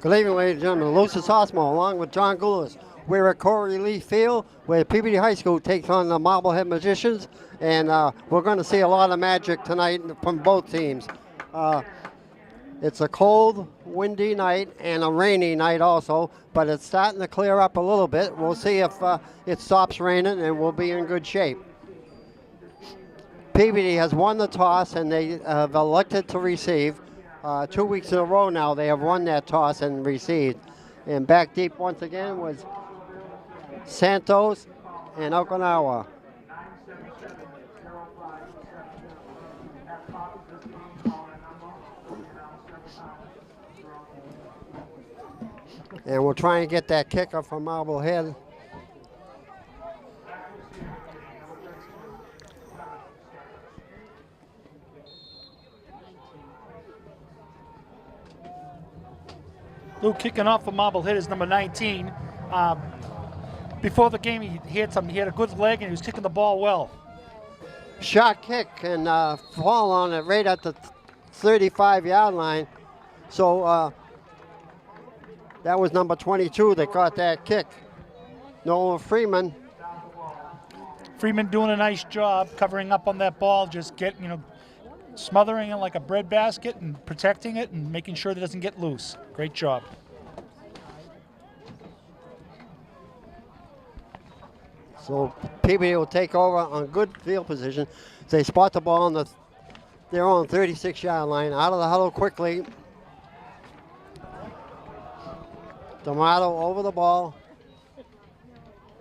Good evening, ladies and gentlemen. Lucis Osmo, along with John Goulas. We're at Corey Lee Field, where Peabody High School takes on the Marblehead Magicians, and we're going to see a lot of magic tonight from both teams. It's a cold, windy night and a rainy night also, but it's starting to clear up a little bit. We'll see if it stops raining, and we'll be in good shape. Peabody has won the toss, and they have elected to receive. 2 weeks in a row now, they have won that toss and received. And back deep once again was Santos and Okinawa. And we'll try and get that kicker from Marblehead. Lou kicking off for Marblehead is number 19. Before the game, he had a good leg, and he was kicking the ball well. Shot kick and fall on it right at the 35-yard line. So that was number 22 that got that kick. Nolan Freeman. Freeman doing a nice job covering up on that ball, just smothering it like a bread basket and protecting it and making sure that it doesn't get loose. Great job. So Peabody will take over on good field position. They spot the ball on their own 36-yard line. Out of the huddle quickly. D'Amato over the ball.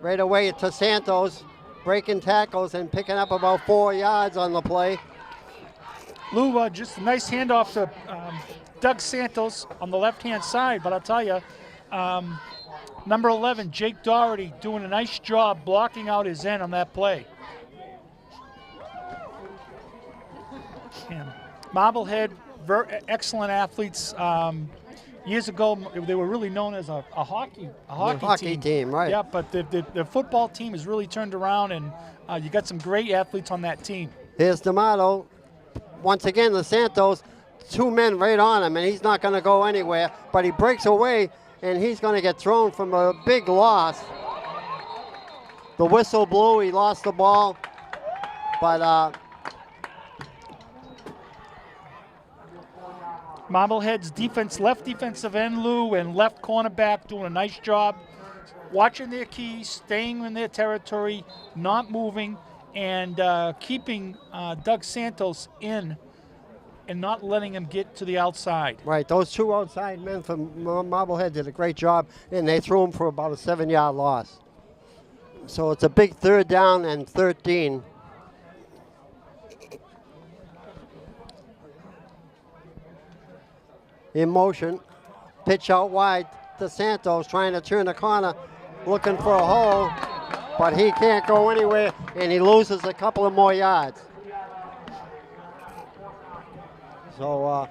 Right away to Santos, breaking tackles and picking up about 4 yards on the play. Lou, just a nice handoff to Doug Santos on the left-hand side, but I'll tell you, number 11, Jake Doherty, doing a nice job blocking out his end on that play. And Marblehead, excellent athletes. Years ago, they were really known as a hockey team, right? Yeah, but the football team has really turned around, and you got some great athletes on that team. Here's D'Amato. Once again, the Santos, 2 men right on him, and he's not going to go anywhere. But he breaks away, and he's going to get thrown from a big loss. The whistle blew. He lost the ball. But Marblehead's defense, left defensive end, Lou, and left cornerback doing a nice job watching their keys, staying in their territory, not moving, and keeping Doug Santos in and not letting him get to the outside. Right, those 2 outside men from Marblehead did a great job, and they threw him for about a 7-yard loss. So it's a big 3rd down and 13. In motion, pitch out wide to Santos, trying to turn the corner, looking for a hole, but he can't go anywhere, and he loses a couple of more yards. So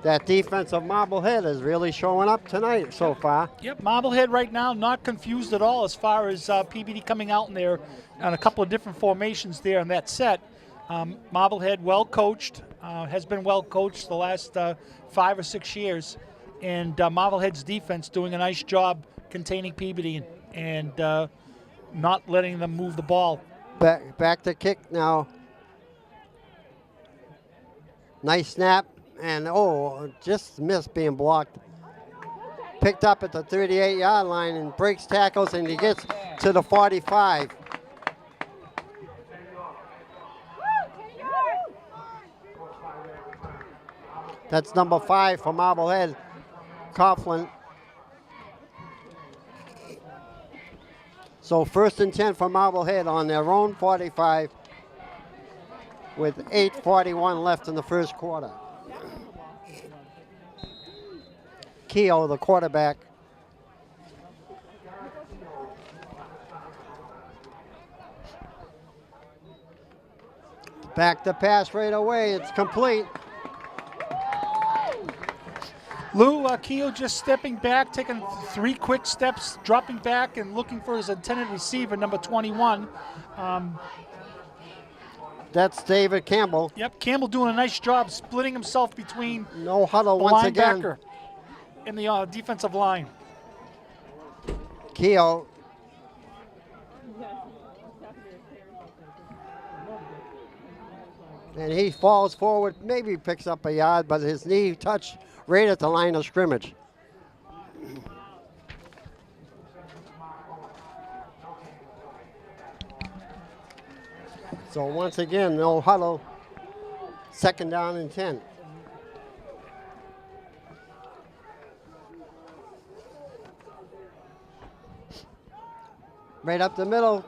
that defense of Marblehead is really showing up tonight so far. Yep, Marblehead right now not confused at all as far as Peabody coming out in there on a couple of different formations there in that set. Marblehead well coached, has been well coached the last 5 or 6 years, and Marblehead's defense doing a nice job containing Peabody and not letting them move the ball. Back to kick now. Nice snap, and just missed being blocked. Picked up at the 38-yard line and breaks tackles, and he gets to the 45. That's number 5 for Marblehead, Coughlin. So 1st and 10 for Marblehead on their own 45 with 8:41 left in the first quarter. Keogh, the quarterback. Back to pass right away. It's complete. Lou, Keogh just stepping back, taking 3 quick steps, dropping back and looking for his intended receiver, number 21. That's David Campbell. Yep, Campbell doing a nice job splitting himself between no huddle the once linebacker. again. in the defensive line. Keogh. And he falls forward, maybe picks up a yard, but his knee touched right at the line of scrimmage. So once again, no huddle, 2nd down and 10. Right up the middle,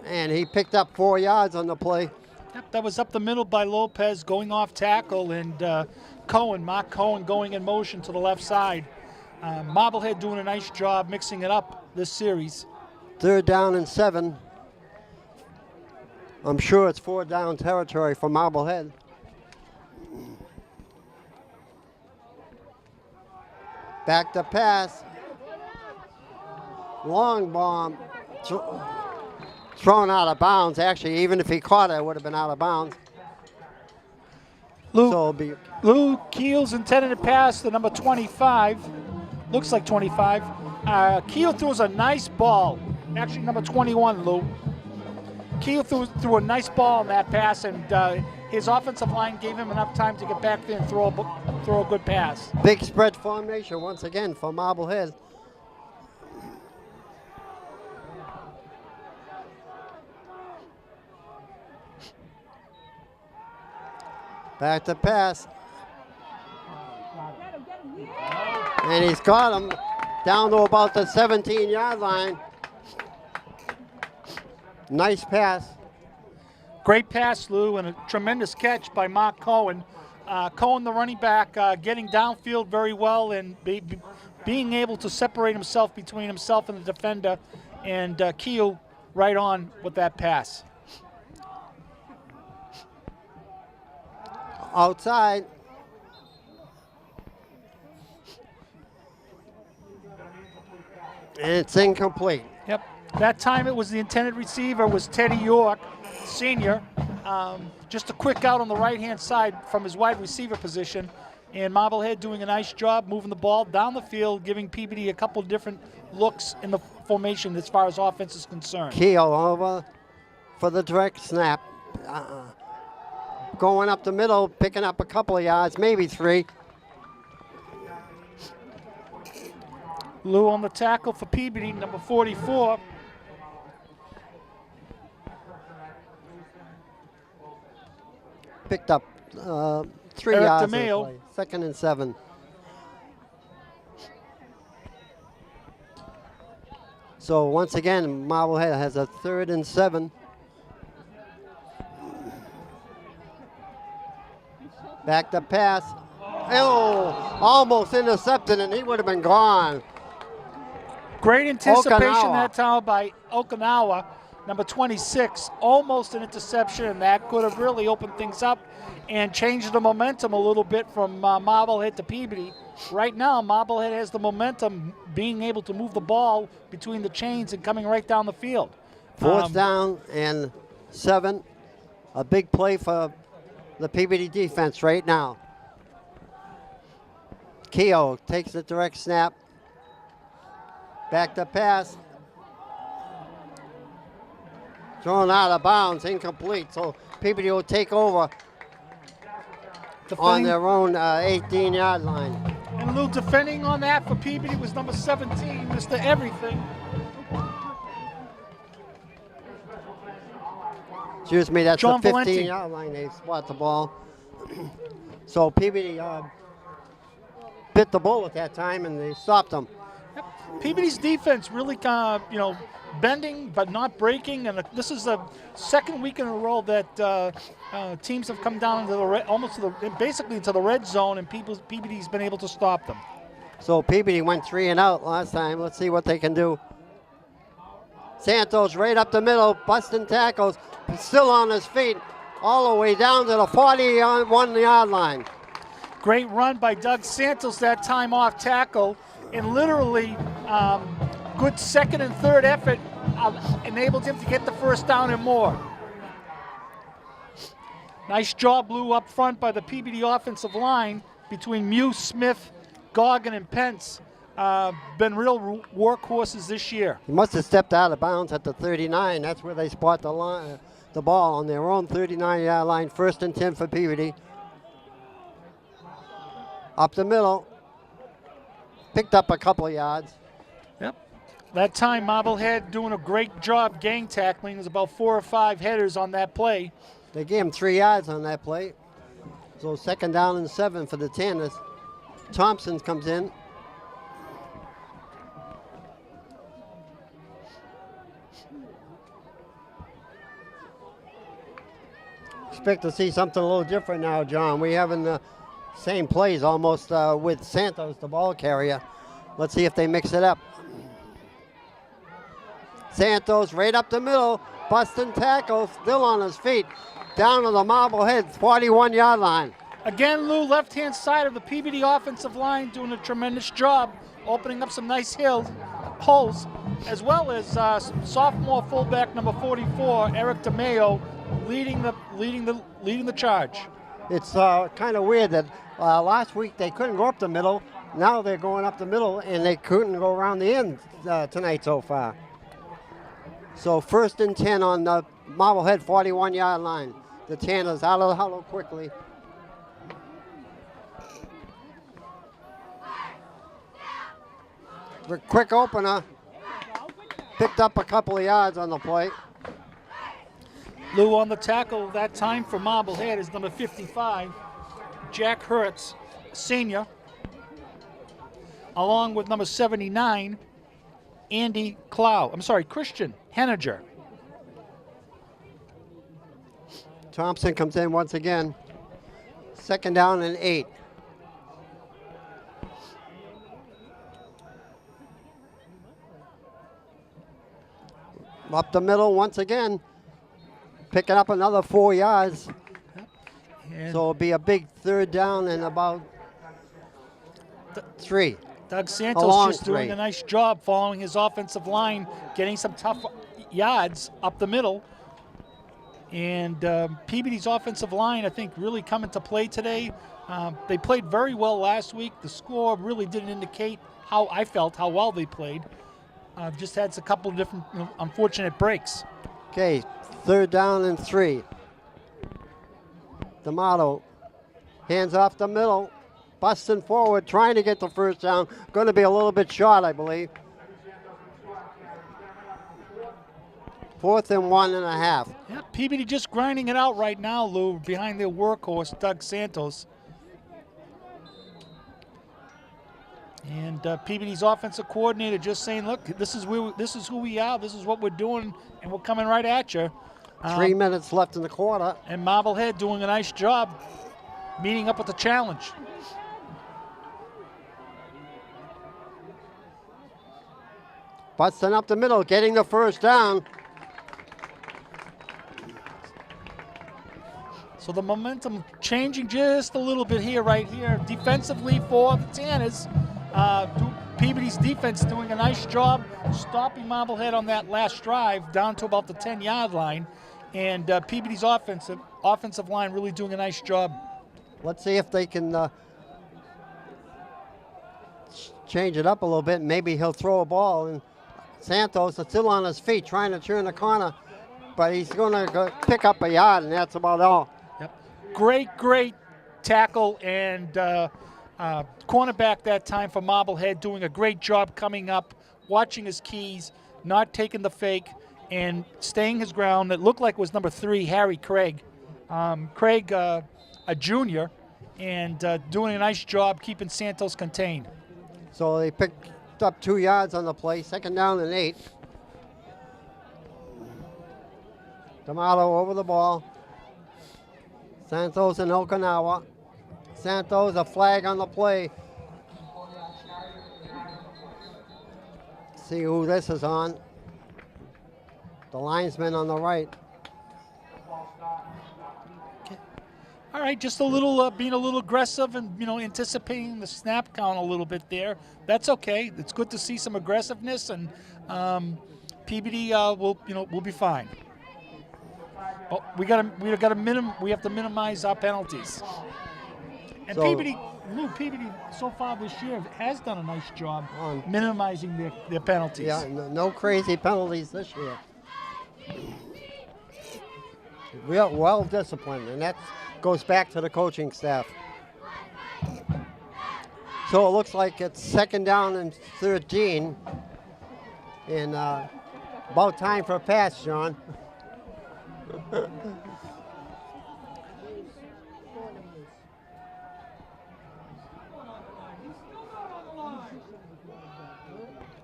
and he picked up 4 yards on the play. Yep, that was up the middle by Lopez going off tackle, and Mark Cohen going in motion to the left side. Marblehead doing a nice job mixing it up this series. 3rd down and 7. I'm sure it's 4 down territory for Marblehead. Back to pass. Long bomb. Thrown out of bounds. Actually, even if he caught it, it would have been out of bounds. Lou Keel's intended to pass to number 25. Looks like 25. Keel throws a nice ball. Actually, number 21, Lou. Keel threw a nice ball on that pass, and his offensive line gave him enough time to get back there and throw a good pass. Big spread formation once again for Marblehead. Back to pass. And he's got him down to about the 17-yard line. Nice pass. Great pass, Lou, and a tremendous catch by Mark Cohen. Cohen, the running back, getting downfield very well and being able to separate himself between himself and the defender, and Keel right on with that pass. Outside. And it's incomplete. Yep. That time it was the intended receiver was Teddy York, senior. Just a quick out on the right-hand side from his wide receiver position. And Marblehead doing a nice job moving the ball down the field, giving Peabody a couple different looks in the formation as far as offense is concerned. Keogh over for the direct snap. Going up the middle, picking up a couple of yards, maybe 3. Lou on the tackle for Peabody, number 44. Picked up 3 Eric yards. DeMeo. 2nd and 7. So once again, Marblehead has a 3rd and 7. Back to pass. Oh, almost intercepted, and he would have been gone. Great anticipation Okinawa. that time by Okinawa, number 26. Almost an interception, and that could have really opened things up and changed the momentum a little bit from Marblehead to Peabody. Right now, Marblehead has the momentum, being able to move the ball between the chains and coming right down the field. 4th down and 7. A big play for the Peabody defense right now. Keogh takes the direct snap. Back to pass. Thrown out of bounds, incomplete. So Peabody will take over on their own 18-yard line. And Lou, defending on that for Peabody was number 17, Mr. Everything. Excuse me, that's John the Valenti. 15-yard line. They spot the ball. So Peabody bit the bullet that time, and they stopped them. Yep. Peabody's defense really bending but not breaking, and this is the second week in a row that teams have come down into the basically into the red zone, and Peabody's been able to stop them. So Peabody went 3 and out last time. Let's see what they can do. Santos right up the middle, busting tackles, still on his feet, all the way down to the 41-yard line. Great run by Doug Santos that time off tackle, and literally good 2nd and 3rd effort enabled him to get the 1st down and more. Nice job, Lou, up front by the Peabody offensive line between Mew, Smith, Goggin and Pence been real workhorses this year. He must have stepped out of bounds at the 39. That's where they spot the ball on their own 39-yard line. 1st and 10 for Peabody. Up the middle. Picked up a couple of yards. Yep. That time, Marblehead doing a great job gang tackling. There's about 4 or 5 headers on that play. They gave him 3 yards on that play. So 2nd down and 7 for the Tanners. Thompson comes in. Expect to see something a little different now, John. We having the same plays almost with Santos, the ball carrier. Let's see if they mix it up. Santos right up the middle, busting tackle, still on his feet, down to the Marblehead 41-yard line. Again, Lou, left-hand side of the Peabody offensive line doing a tremendous job, opening up some nice holes, as well as sophomore fullback number 44, Eric DeMayo, leading the charge. It's kind of weird that last week they couldn't go up the middle. Now they're going up the middle, and they couldn't go around the end tonight so far. So 1st and 10 on the Marblehead 41-yard line. The Tanners out of the huddle quickly. The quick opener. Picked up a couple of yards on the play. Lou on the tackle that time for Marblehead is number 55, Jack Hertz, senior, along with number 79, Christian Henniger. Thompson comes in once again. 2nd down and 8. Up the middle once again. Picking up another 4 yards. And so it'll be a big 3rd down and about 3. Doug Santos just doing a nice job following his offensive line, getting some tough yards up the middle. And Peabody's offensive line, I think, really come into play today. They played very well last week. The score really didn't indicate how well they played. Just had a couple of different unfortunate breaks. Okay, 3rd down and 3. D'Amato, hands off the middle, busting forward, trying to get the 1st down. Going to be a little bit short, I believe. 4th and 1.5. Yeah, Peabody just grinding it out right now, Lou, behind their workhorse, Doug Santos. And Peabody's offensive coordinator just saying, look, this is who we are, this is what we're doing, and we're coming right at you. 3 minutes left in the quarter. And Marblehead doing a nice job meeting up with the challenge. Busting up the middle, getting the 1st down. So the momentum changing just a little bit here, right here. Defensively for the Tanners. Peabody's defense doing a nice job stopping Marblehead on that last drive down to about the 10-yard line. And Peabody's offensive line really doing a nice job. Let's see if they can change it up a little bit. Maybe he'll throw a ball. And Santos is still on his feet trying to turn the corner, but he's going to go pick up a yard, and that's about all. Yep. Great tackle and cornerback that time for Marblehead, doing a great job coming up, watching his keys, not taking the fake, and staying his ground. It looked like it was number 3, Harry Craig. Craig, a junior, and doing a nice job keeping Santos contained. So they picked up 2 yards on the play, 2nd down and 8. D'Amato over the ball. Santos and Okinawa. Santos, a flag on the play. See who this is on. The linesman on the right. Okay. All right, just a little being a little aggressive and anticipating the snap count a little bit there. That's okay. It's good to see some aggressiveness, and Peabody will be fine. Oh, we have to minimize our penalties. And So- Peabody so far this year has done a nice job On- minimizing their penalties. Yeah, no crazy penalties this year. Real well disciplined, and that goes back to the coaching staff. So it looks like it's 2nd down and 13, and about time for a pass, John.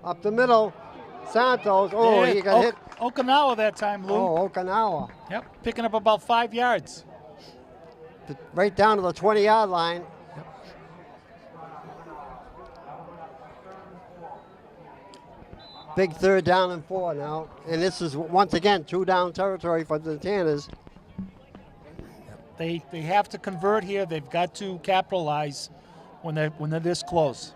Up the middle, Santos. Oh, Yeah, he got hit. Okinawa that time, Lou. Oh, Okinawa. Yep, picking up about 5 yards. Right down to the 20-yard line. Big 3rd down and 4 now. And this is, once again, 2-down territory for the Tanners. They have to convert here. They've got to capitalize when they're this close.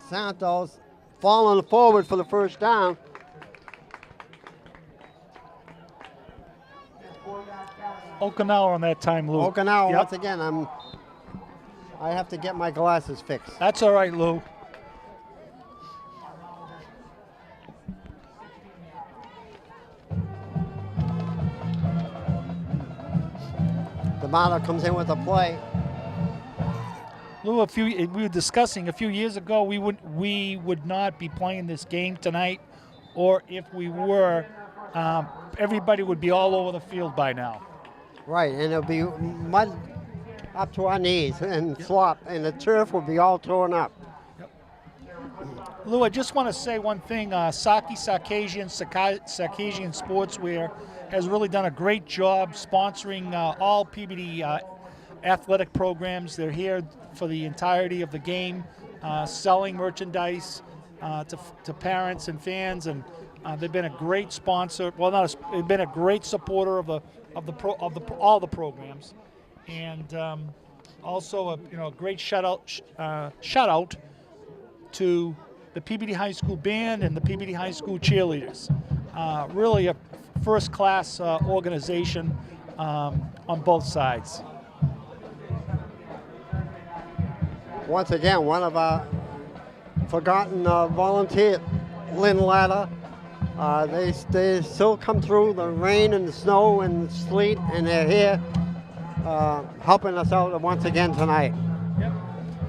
Santos falling forward for the 1st down. Okinawa on that time, Lou. Okinawa, Yep. once again, I have to get my glasses fixed. That's all right, Lou. D'Amato comes in with a play. Lou, we were discussing a few years ago we would not be playing this game tonight, or if we were, everybody would be all over the field by now. Right, and it'll be mud up to our knees and slop, and the turf will be all torn up. Lou, I just want to say one thing. Sarkisian Sportswear has really done a great job sponsoring all Peabody athletic programs. They're here for the entirety of the game, selling merchandise to parents and fans, and they've been a great sponsor. Well, they've been a great supporter of all the programs, and also a great shout out to the Peabody High School band and the Peabody High School cheerleaders. Really a first-class organization on both sides. Once again, one of our forgotten volunteers, Lynn Latta. They still come through the rain and the snow and the sleet, and they're here helping us out once again tonight. Yep.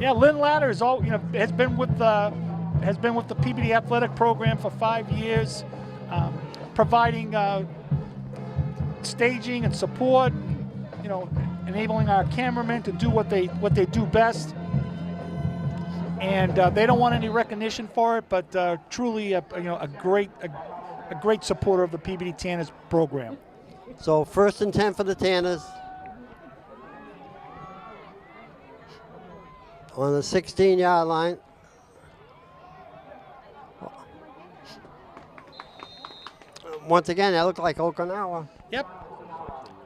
Yeah, Lynn Latta has been with the Peabody athletic program for 5 years, providing staging and support, enabling our cameramen to do what they do best. And they don't want any recognition for it, but truly a great supporter of the Peabody Tanners program. So 1st and 10 for the Tanners. On the 16-yard line. Once again, that looked like Okinawa. Yep.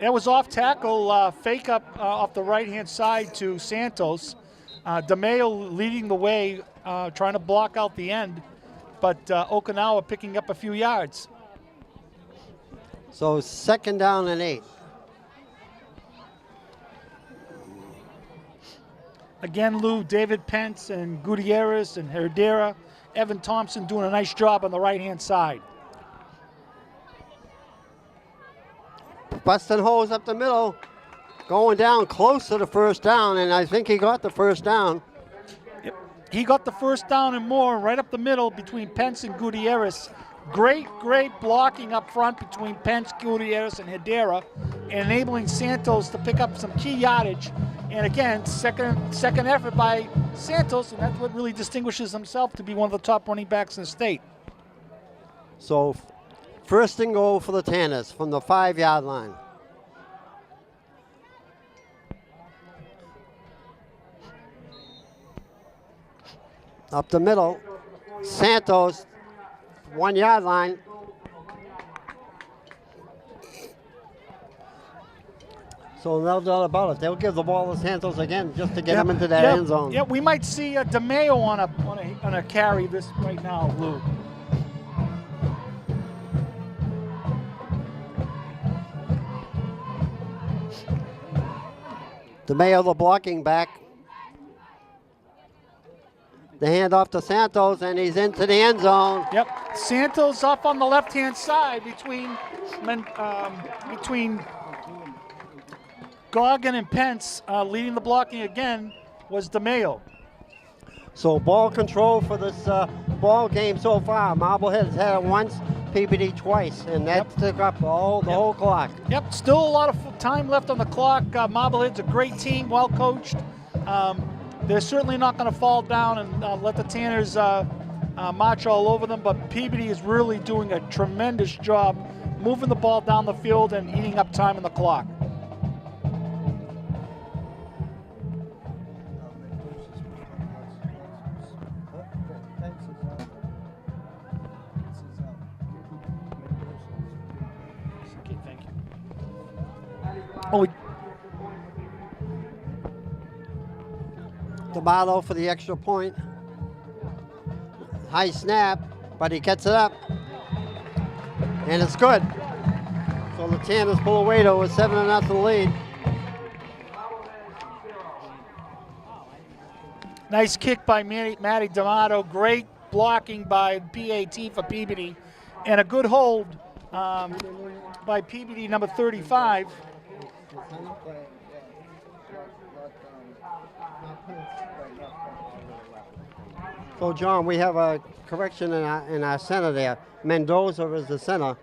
That was off tackle, fake up off the right-hand side to Santos. DeMayo leading the way, trying to block out the end, but Okinawa picking up a few yards. So 2nd down and 8. Again, Lou, David Pence and Gutierrez and Herrera, Evan Thompson doing a nice job on the right-hand side. Busting holes up the middle, going down close to the 1st down, and I think he got the 1st down. Yep. He got the 1st down and more right up the middle between Pence and Gutierrez. Great blocking up front between Pence, Gutierrez, and Herrera, and enabling Santos to pick up some key yardage. And again, second effort by Santos, and that's what really distinguishes himself to be one of the top running backs in the state. So 1st and goal for the Tanners from the 5-yard line. Up the middle, Santos, 1-yard line. So no doubt about it, they'll give the ball to Santos again just to get him into that end zone. Yeah, we might see DeMayo on a carry this right now, Lou. DeMayo, the blocking back. The handoff to Santos, and he's into the end zone. Yep, Santos up on the left-hand side between Goggin and Pence. Leading the blocking again was DeMayo. So ball control for this ball game so far. Marblehead has had it once, Peabody twice, and that took up the whole clock. Yep, still a lot of time left on the clock. Marblehead's a great team, well coached. They're certainly not going to fall down and let the Tanners march all over them, but Peabody is really doing a tremendous job moving the ball down the field and eating up time on the clock. Okay, thank you. Oh, D'Amato for the extra point. High snap, but he gets it up. And it's good. So the Tanners pull away to a 7-0 lead. nice kick by Matty D'Amato. Great blocking by PAT for Peabody. And a good hold by Peabody, number 35. So, John, we have a correction in our center there. Mendoza is the center.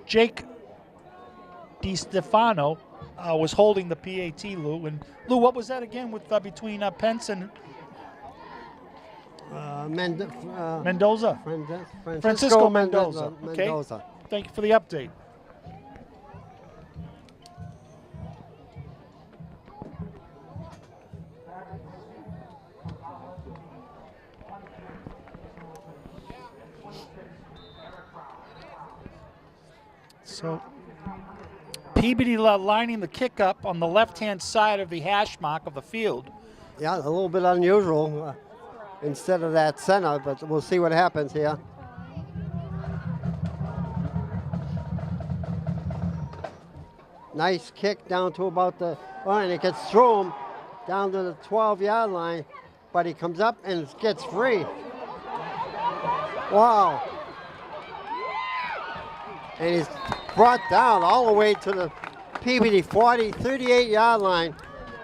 Jake DiStefano was holding the PAT, Lou. And Lou, what was that again with between Pence and Mendoza? Francisco Mendoza. Okay. Thank you for the update. So Peabody lining the kick up on the left-hand side of the hash mark of the field. Yeah, a little bit unusual instead of that center, but we'll see what happens here. Nice kick down to about the line. It gets through him down to the 12-yard line, but he comes up and gets free. Wow. And he's brought down all the way to the Peabody 38-yard line.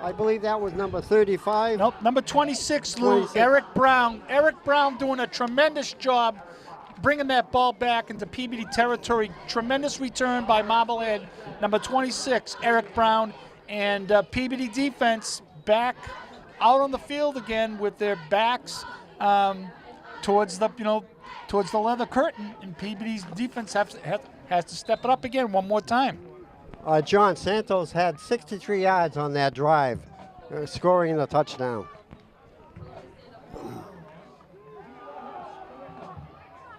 I believe that was number 35. Nope, number 26, Lou. 26. Eric Brown. Eric Brown doing a tremendous job bringing that ball back into Peabody territory. Tremendous return by Marblehead. Number 26, Eric Brown. And Peabody defense back out on the field again with their backs towards the leather curtain. And Peabody's defense has to step it up again one more time. John, Santos had 63 yards on that drive, scoring the touchdown.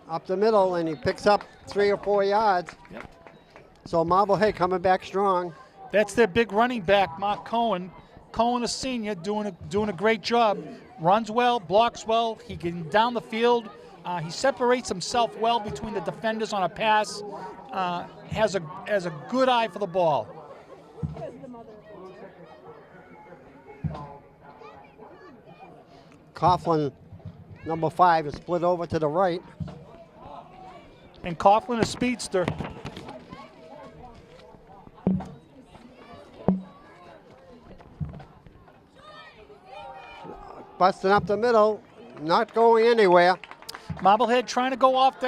Up the middle, and he picks up 3 or 4 yards. Yep. So Marblehead coming back strong. That's their big running back, Mark Cohen. Cohen, a senior, doing a great job. Runs well, blocks well. He can down the field. He separates himself well between the defenders on a pass. Has a good eye for the ball. Coughlin, number 5, is split over to the right. And Coughlin, a speedster. Busting up the middle, not going anywhere. Marblehead trying to go off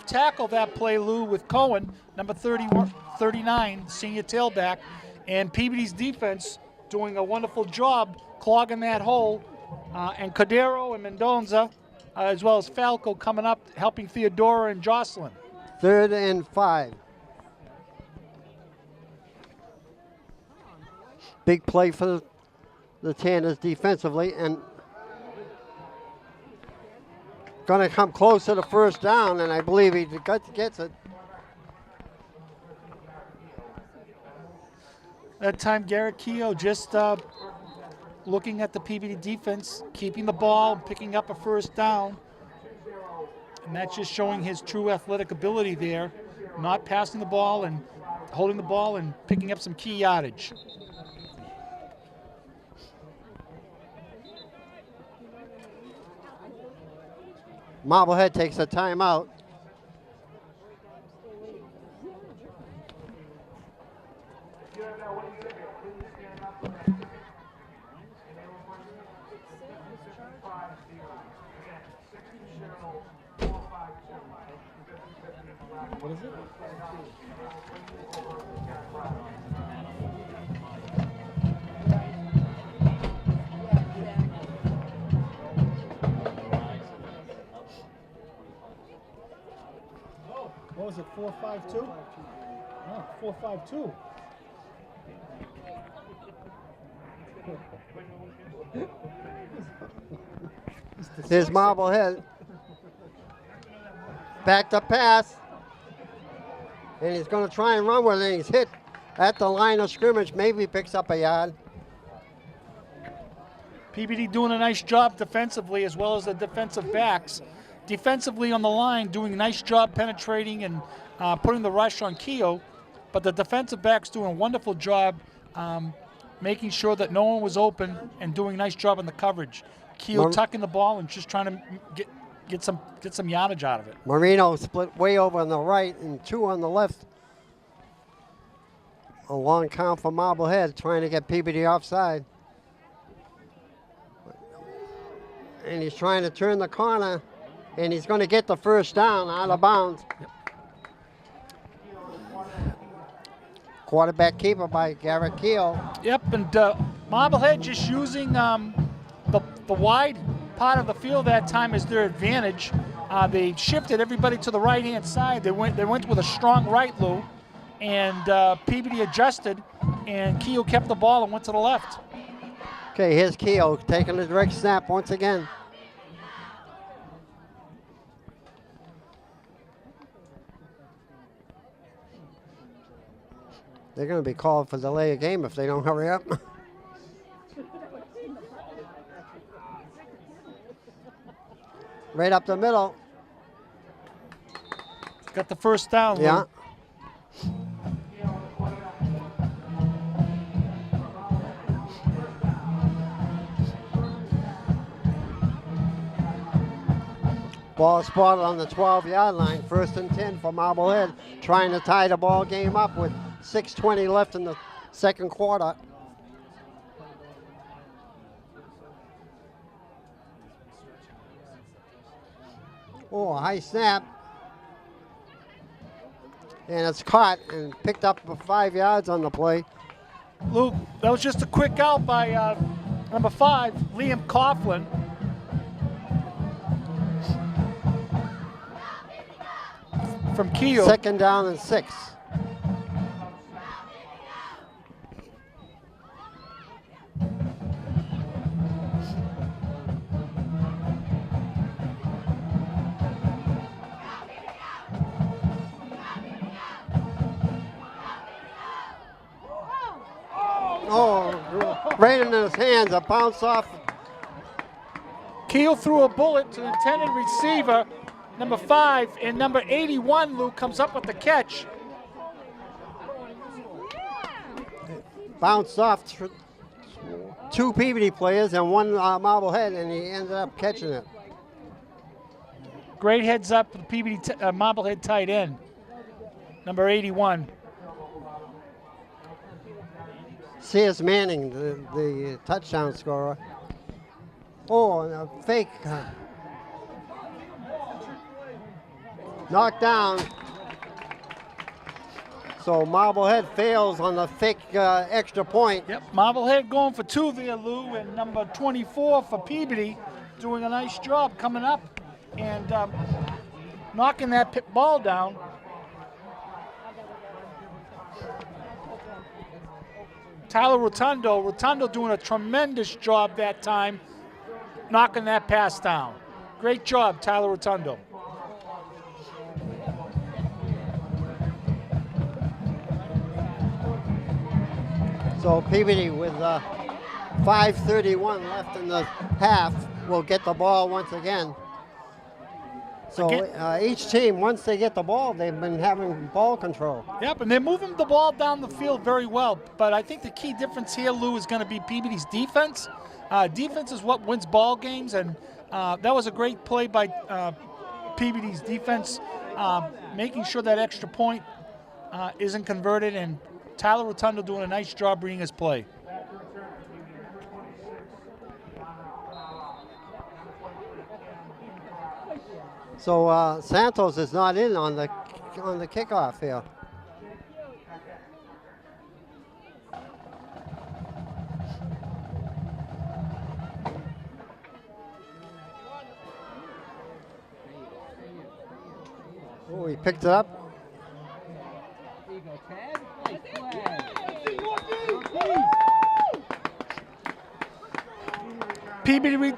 tackle that play, Lou, with Cohen, number 39, senior tailback. And Peabody's defense doing a wonderful job clogging that hole. And Cordero and Mendoza, as well as Falco, coming up, helping Theodora and Jocelyn. 3rd and 5. Big play for the Tanners defensively, and going to come close to the first down, and I believe he gets it. That time, Garrett Keogh just looking at the Peabody defense, keeping the ball, picking up a first down. And that's just showing his true athletic ability there, not passing the ball and holding the ball and picking up some key yardage. Marblehead takes a timeout. What is it? What was it, 4-5-2? Oh, 4-5-2. Here's Marblehead. Back to pass. And he's going to try and run with it. He's hit at the line of scrimmage. Maybe picks up a yard. Peabody doing a nice job defensively as well as the defensive backs. Defensively on the line, doing a nice job penetrating and putting the rush on Keogh. But the defensive backs doing a wonderful job making sure that no one was open and doing a nice job in the coverage. Keogh tucking the ball and just trying to get some yardage out of it. Marino split way over on the right and 2 on the left. A long count for Marblehead, trying to get Peabody offside. And he's trying to turn the corner, and he's going to get the first down out of bounds. Yep. Quarterback keeper by Garrett Keogh. Yep, and Marblehead just using the wide part of the field that time as their advantage. They shifted everybody to the right-hand side. They went with a strong right, Lou, and Peabody adjusted, and Keogh kept the ball and went to the left. Okay, here's Keogh taking the direct snap once again. They're going to be called for delay of game if they don't hurry up. Right up the middle. Got the first down, Lou. Yeah. Ball spotted on the 12-yard line. 1st and 10 for Marblehead, trying to tie the ball game up with 6:20 left in the second quarter. Oh, a high snap. And it's caught and picked up for 5 yards on the play. Luke, that was just a quick out by number 5, Liam Coughlin. From Keogh. 2nd down and 6. Oh, right in his hands, a bounce off. Keogh threw a bullet to the intended receiver, number 5, and number 81, Luke, comes up with the catch. Bounced off 2 Peabody players and 1 Marblehead, and he ended up catching it. Great heads up for the Peabody Marblehead tight end, number 81. C.S. Manning, the touchdown scorer. Oh, and a fake. Knocked down. So Marblehead fails on the fake extra point. Yep, Marblehead going for 2 there, Lou, and number 24 for Peabody doing a nice job coming up and knocking that ball down. Tyler Rotundo doing a tremendous job that time, knocking that pass down. Great job, Tyler Rotundo. So Peabody with 5:31 left in the half will get the ball once again. So Again, each team, once they get the ball, they've been having ball control. yep, and they're moving the ball down the field very well. But I think the key difference here, Lou, is going to be Peabody's defense. Defense is what wins ball games, and that was a great play by Peabody's defense, making sure that extra point isn't converted, and Tyler Rotundo doing a nice job reading his play. So Santos is not in on the kickoff here. Oh, he picked it up. Peabody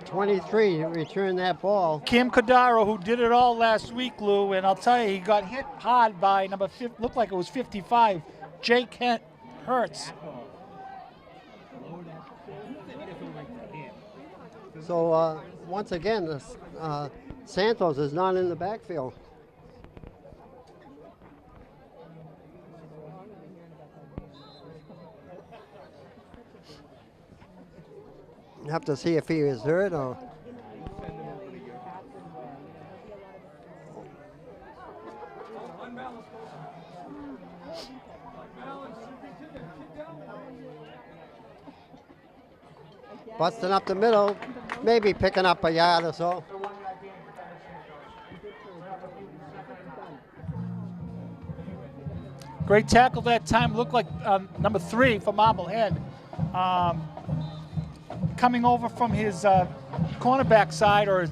23 returned that ball. Cam Cordaro, who did it all last week, Lou, and I'll tell you, he got hit hard by number 50, looked like it was 55, Jake Hertz. So once again, Santos is not in the backfield. Have to see if he is hurt or. Busting up the middle, maybe picking up a yard or so. Great tackle that time. Looked like number 3 for Marblehead. Coming over from his cornerback side or his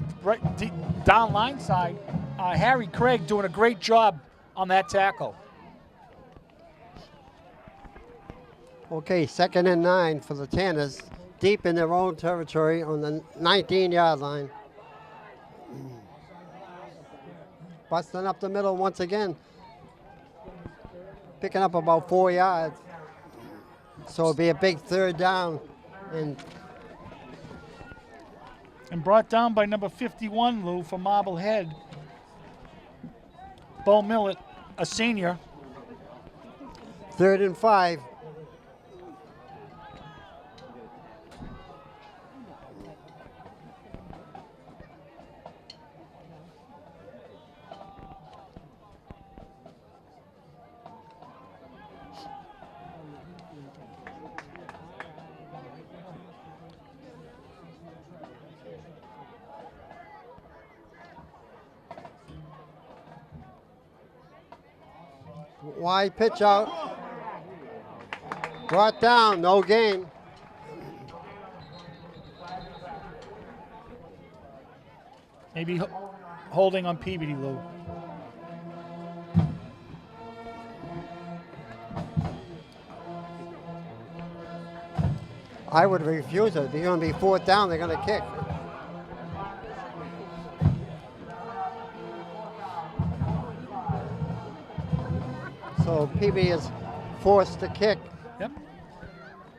down line side, Harry Craig doing a great job on that tackle. Okay, 2nd and 9 for the Tanners, deep in their own territory on the 19-yard line. Busting up the middle once again, picking up about 4 yards. So it'll be a big 3rd down. And brought down by number 51, Lou, for Marblehead. Bo Millett, a senior. 3rd and 5. Wide pitch out. Brought down, no gain. Maybe holding on Peabody, Lou. I would refuse it. If you're going to be 4th down, they're going to kick. So Peabody is forced to kick. Yep.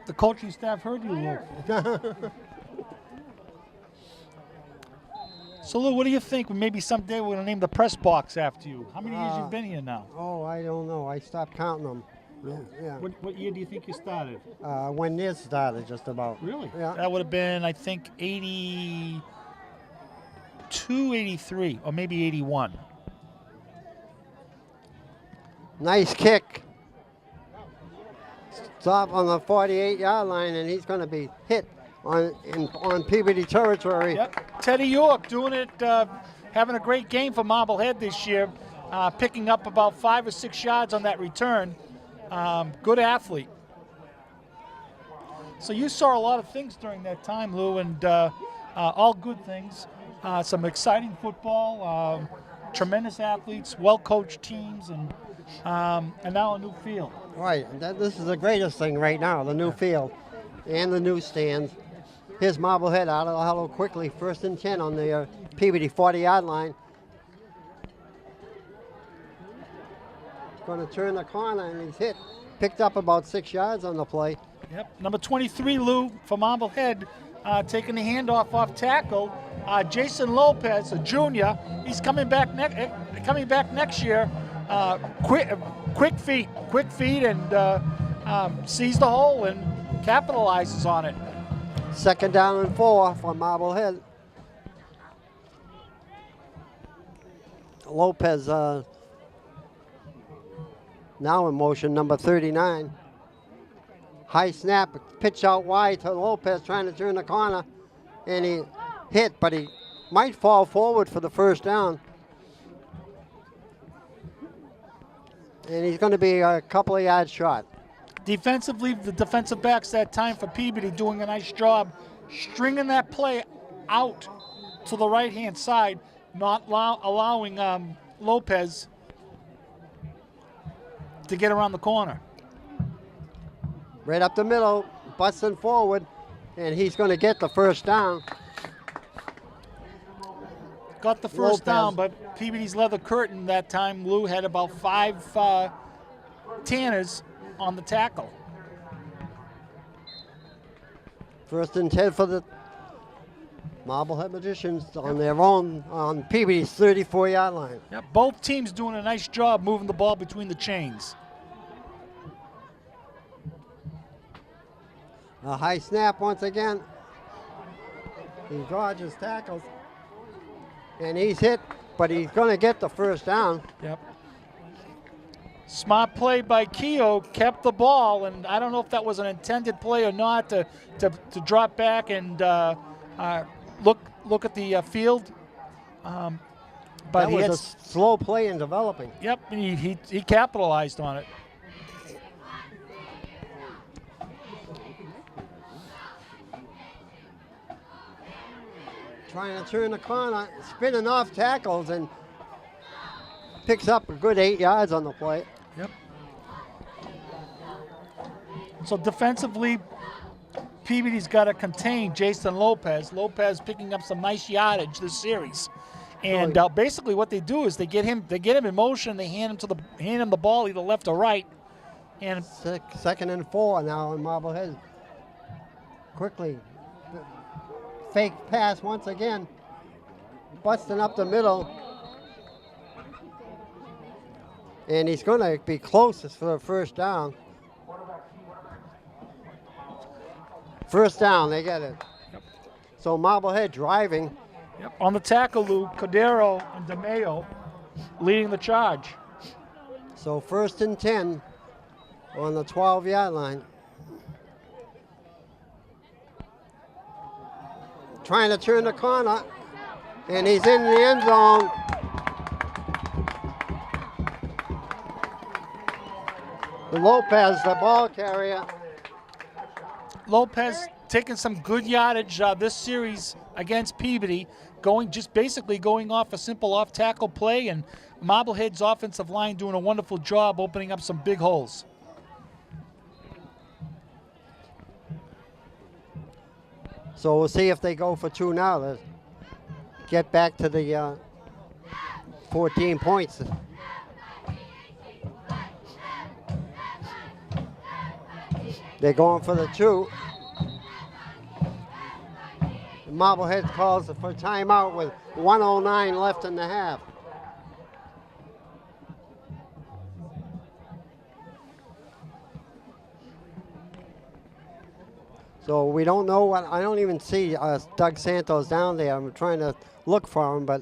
The coaching staff heard you, Lou. So, Lou, what do you think? Maybe someday we're going to name the press box after you. How many years you've been here now? Oh, I don't know. I stopped counting them. Yeah. What year do you think you started? When this started, just about. Really? Yeah. That would have been, I think, 82, 83, or maybe 81. Nice kick. Stop on the 48-yard line, and he's going to be hit on Peabody territory. Yep. Teddy York doing it, having a great game for Marblehead this year, picking up about 5 or 6 yards on that return. Good athlete. So you saw a lot of things during that time, Lou, and all good things. Some exciting football, tremendous athletes, well-coached teams, and now a new field. Right. This is the greatest thing right now, the new field and the new stands. Here's Marblehead out of the huddle quickly. 1st and 10 on the Peabody 40-yard line. Going to turn the corner, and he's hit. Picked up about 6 yards on the play. Yep. Number 23, Lou, for Marblehead, taking the handoff off tackle. Jason Lopez, a junior, he's coming back next year. Quick feet, and sees the hole and capitalizes on it. 2nd down and 4 for Marblehead. Lopez now in motion, number 39. High snap, pitch out wide to Lopez, trying to turn the corner, and he hit, but he might fall forward for the 1st down. And he's going to be a couple of yards short. Defensively, the defensive backs that time for Peabody doing a nice job stringing that play out to the right-hand side, not allowing Lopez to get around the corner. Right up the middle, busting forward, and he's going to get the 1st down. Got the 1st down, but Peabody's leather curtain that time, Lou had about 5 Tanners on the tackle. 1st and 10 for the Marblehead Magicians on their own, on Peabody's 34-yard line. Yep, both teams doing a nice job moving the ball between the chains. A high snap once again. He dodges tackles. And he's hit, but he's going to get the 1st down. Yep. Smart play by Keogh, kept the ball, and I don't know if that was an intended play or not to drop back and look at the field. But that was a slow play in developing. Yep, he capitalized on it. Trying to turn the corner, spinning off tackles, and picks up a good 8 yards on the play. Yep. So defensively, Peabody's got to contain Jason Lopez. Lopez picking up some nice yardage this series, and basically what they do is they get him in motion. They hand him the ball either left or right, and 2nd and 4 now in Marblehead. Quickly, fake pass once again, busting up the middle. And he's going to be closest for the 1st down. 1st down, they get it. Yep. So Marblehead driving. Yep. On the tackle, Lou, Cordero and DeMayo leading the charge. So 1st and 10 on the 12-yard line. Trying to turn the corner, and he's in the end zone. Lopez, the ball carrier. Lopez taking some good yardage this series against Peabody, basically going off a simple off-tackle play, and Marblehead's offensive line doing a wonderful job opening up some big holes. So we'll see if they go for 2 now to get back to the 14 points. They're going for the 2. Marblehead calls for timeout with 1:09 left in the half. So we don't know what, I don't even see Doug Santos down there. I'm trying to look for him, but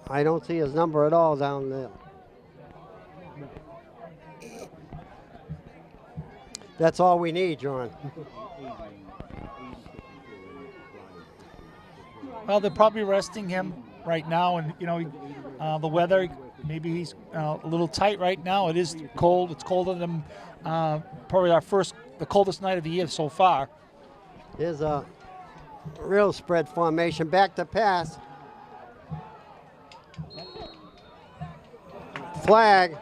I don't see his number at all down there. That's all we need, John. Well, they're probably resting him right now, and the weather, maybe he's a little tight right now. It is cold. It's colder than probably the coldest night of the year so far. Here's a real spread formation. Back to pass. Flag.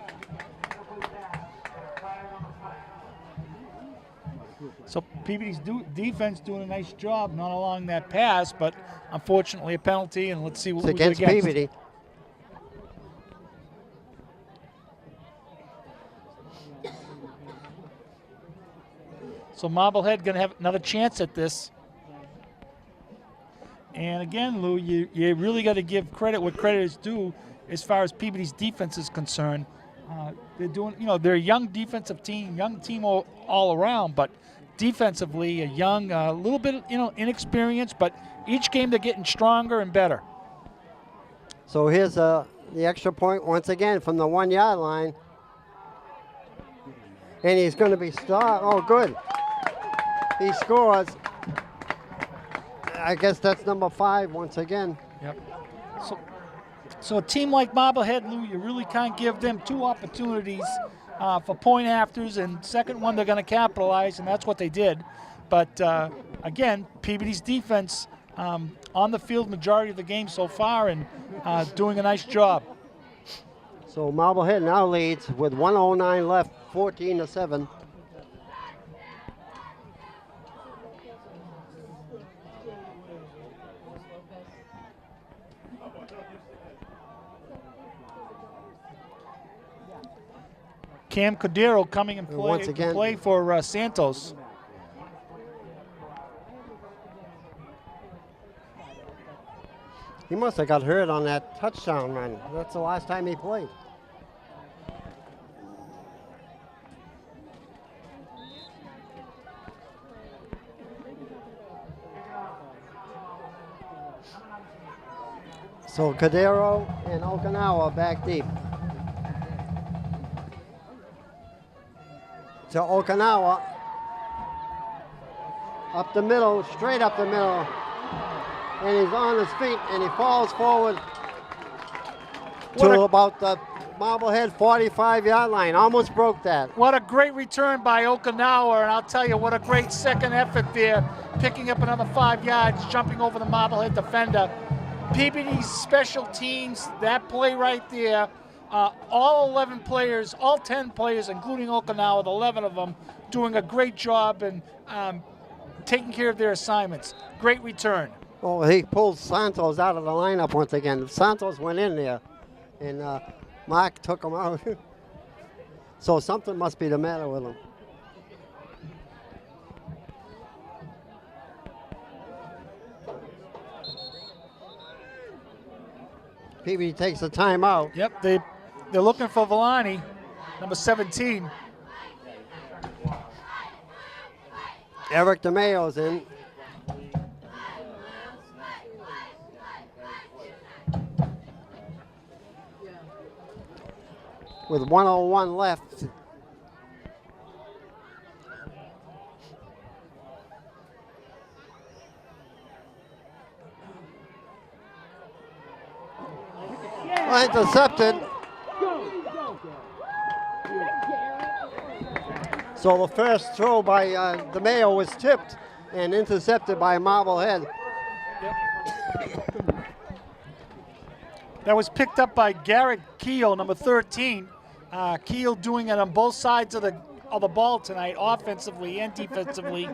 So Peabody's defense doing a nice job not allowing that pass, but unfortunately a penalty, and let's see what It's against Peabody. So Marblehead going to have another chance at this. And again, Lou, you really got to give credit what credit is due as far as Peabody's defense is concerned. They're doing, they're a young defensive team, young team all around, but defensively a young, a little bit, inexperienced, but each game they're getting stronger and better. So here's the extra point once again from the 1 yard line. And he's going to be stopped. Oh, good. He scores. I guess that's number 5 once again. Yep. So a team like Marblehead, Lou, you really can't give them 2 opportunities for point afters, and second one they're going to capitalize, and that's what they did. But again, Peabody's defense on the field majority of the game so far and doing a nice job. So Marblehead now leads with 1:09 left, 14-7. Cam Cordero coming and Once again, play for Santos. He must have got hurt on that touchdown run. That's the last time he played. So Cordero and Okinawa back deep. To Okinawa. Up the middle, straight up the middle. And he's on his feet and he falls forward to about the Marblehead 45-yard line. Almost broke that. What a great return by Okinawa, and I'll tell you what a great second effort there, picking up another 5 yards, jumping over the Marblehead defender. Peabody's special teams, that play right there, all 11 players, all 10 players, including Okinawa, the 11 of them, doing a great job and taking care of their assignments. Great return. Oh, he pulled Santos out of the lineup once again. Santos went in there, and Mark took him out. So something must be the matter with him. Peabody takes the timeout. Yep, they're looking for Villani, number 17. Eric DeMayo's in. With 1:01 left. Intercepted. So the first throw by DeMayo was tipped and intercepted by Marblehead. Yep. That was picked up by Garrett Keel, number 13. Keel doing it on both sides of the ball tonight, offensively and defensively.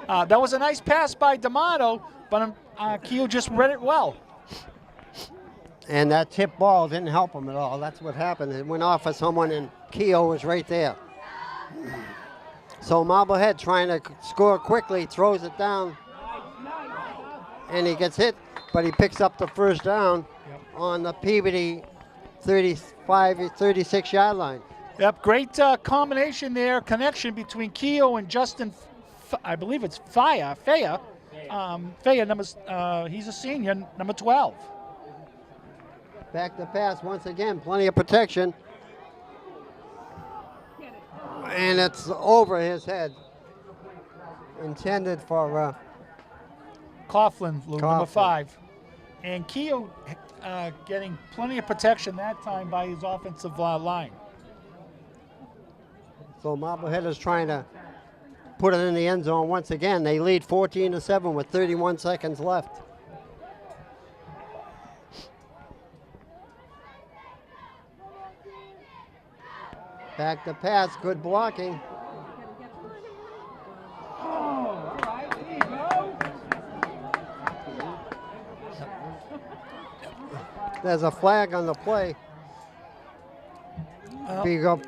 That was a nice pass by D'Amato, but Keel just read it well. And that tip ball didn't help him at all. That's what happened. It went off of someone, and Keo was right there. So Marblehead trying to score quickly, throws it down, and he gets hit, but he picks up the first down on the Peabody 36-yard line. Yep, great combination there, connection between Keo and Justin, I believe it's Faya, he's a senior, number 12. Back to pass once again, plenty of protection. And it's over his head. Intended for Coughlin, number 5. And Keo getting plenty of protection that time by his offensive line. So Marblehead is trying to put it in the end zone once again. They lead 14-7 with 31 seconds left. Back to pass, good blocking. There's a flag on the play. big up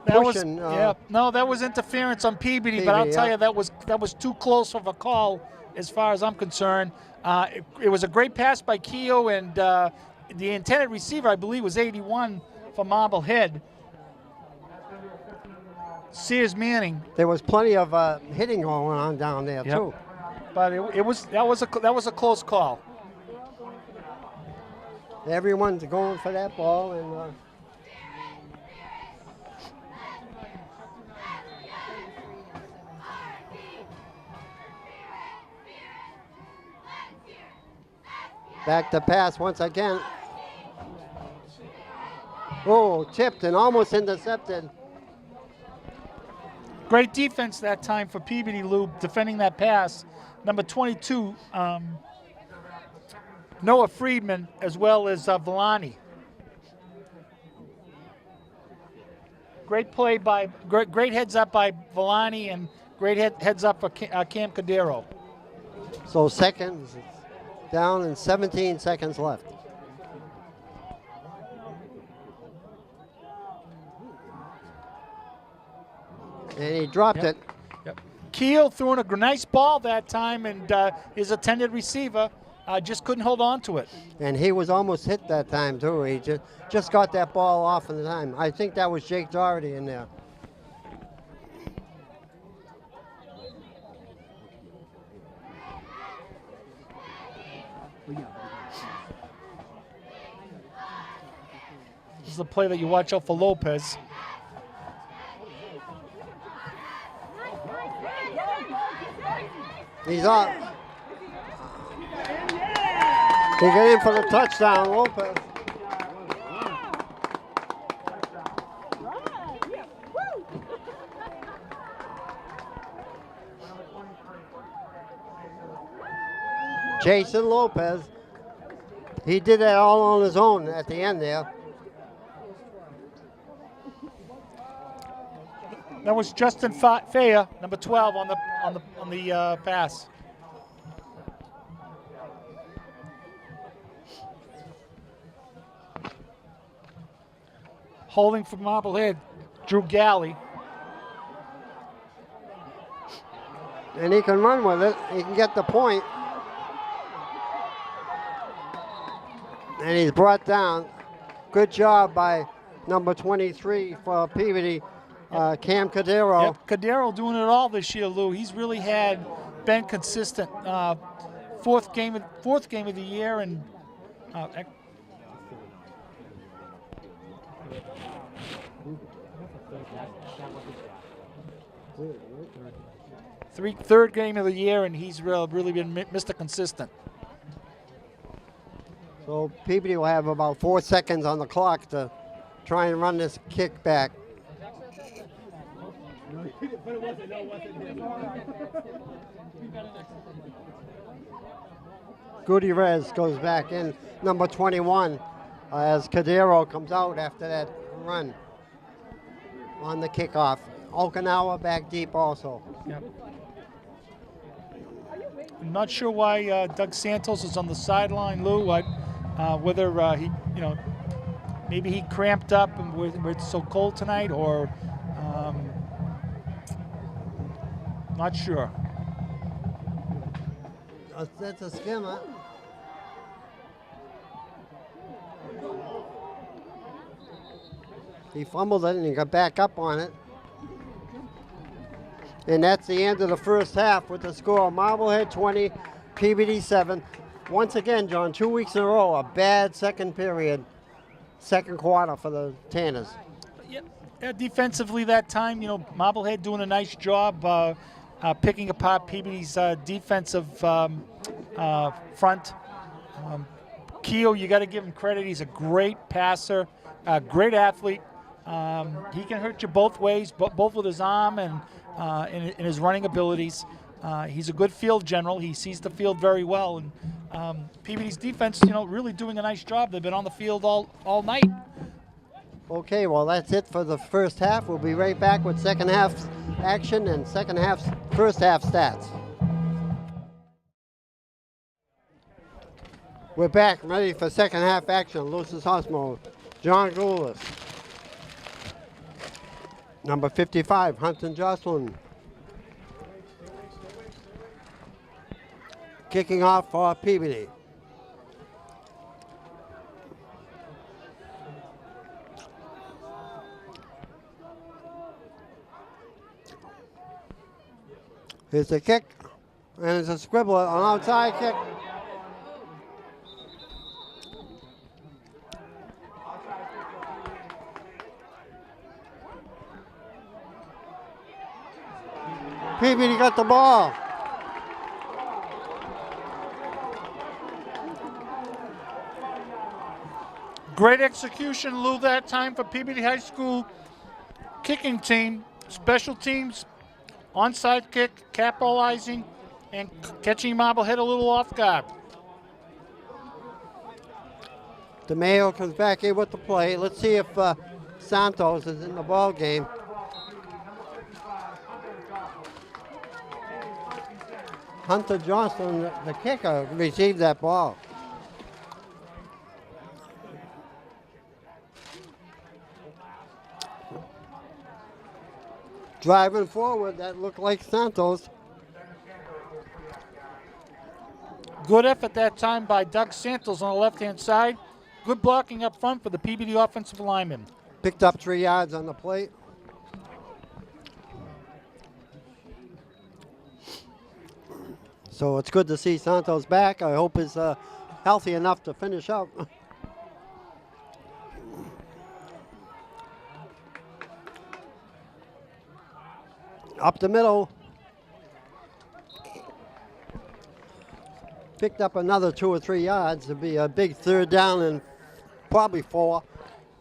That was pushing. no, that was interference on Peabody, but I'll Peabody, tell yeah. you that was too close of a call as far as I'm concerned. It was a great pass by Keogh, and the intended receiver, I believe, was 81 for Marblehead. Sears Manning, There was plenty of hitting going on down there Yep. too. but that was a close call. Everyone's going for that ball, and back to pass once again. Oh, tipped and almost intercepted. Great defense that time for Peabody, Lou, defending that pass. Number 22, Noah Friedman, as well as Villani. Great play by, great heads up by Villani, and great heads up for Cam Cadero. So seconds down and 17 seconds left. And he dropped it. Yep. Keel threw in a nice ball that time, and his intended receiver just couldn't hold on to it. And he was almost hit that time too. He just got that ball off in the time. I think that was Jake Doherty in there. This is the play that you watch out for Lopez. He's up. He got in for the touchdown, Lopez. Jason Lopez. He did that all on his own at the end there. That was Justin Faya, number 12, on the pass. Holding for Marblehead, Drew Galley. And he can run with it. He can get the point. And he's brought down. Good job by number 23 for Peabody, Cam Cadero. Yep, Cadero doing it all this year, Lou. He's really been consistent. Fourth game of the year, and third game of the year, and he's really been Mr. Consistent. So Peabody will have about 4 seconds on the clock to try and run this kick back. Gutierrez goes back in, number 21, as Cadero comes out after that run on the kickoff. Okinawa back deep also. Yep. I'm not sure why Doug Santos is on the sideline, Lou. Whether he, maybe he cramped up and where it's so cold tonight, or not sure. That's a skimmer. He fumbled it and he got back up on it. And that's the end of the first half with the score: Marblehead 20, Peabody 7. Once again, John, 2 weeks in a row, a bad second quarter for the Tanners. Yeah, defensively that time, Marblehead doing a nice job picking apart Peabody's defensive front. Keogh, you got to give him credit. He's a great passer, a great athlete. He can hurt you both ways, both with his arm and in his running abilities. He's a good field general. He sees the field very well. And Peabody's defense, really doing a nice job. They've been on the field all night. Okay, well, that's it for the first half. We'll be right back with second half action and first half stats. We're back, ready for second half action. Lucis Osmo, John Goulas. Number 55, Hunter Jocelyn. Kicking off for Peabody. Here's the kick, and it's a scribble, an outside kick. Peabody got the ball. Great execution, Lou, that time for Peabody High School kicking team. Special teams, onside kick, capitalizing, and catching Marblehead a little off guard. DeMayo comes back in with the play. Let's see if Santos is in the ball game. Hunter Johnson, the kicker, received that ball. Driving forward, that looked like Santos. Good effort that time by Doug Santos on the left-hand side. Good blocking up front for the Peabody offensive lineman. Picked up 3 yards on the plate. So it's good to see Santos back. I hope he's healthy enough to finish up. Up the middle. Picked up another 2 or 3 yards. It'll be a big 3rd down and probably 4.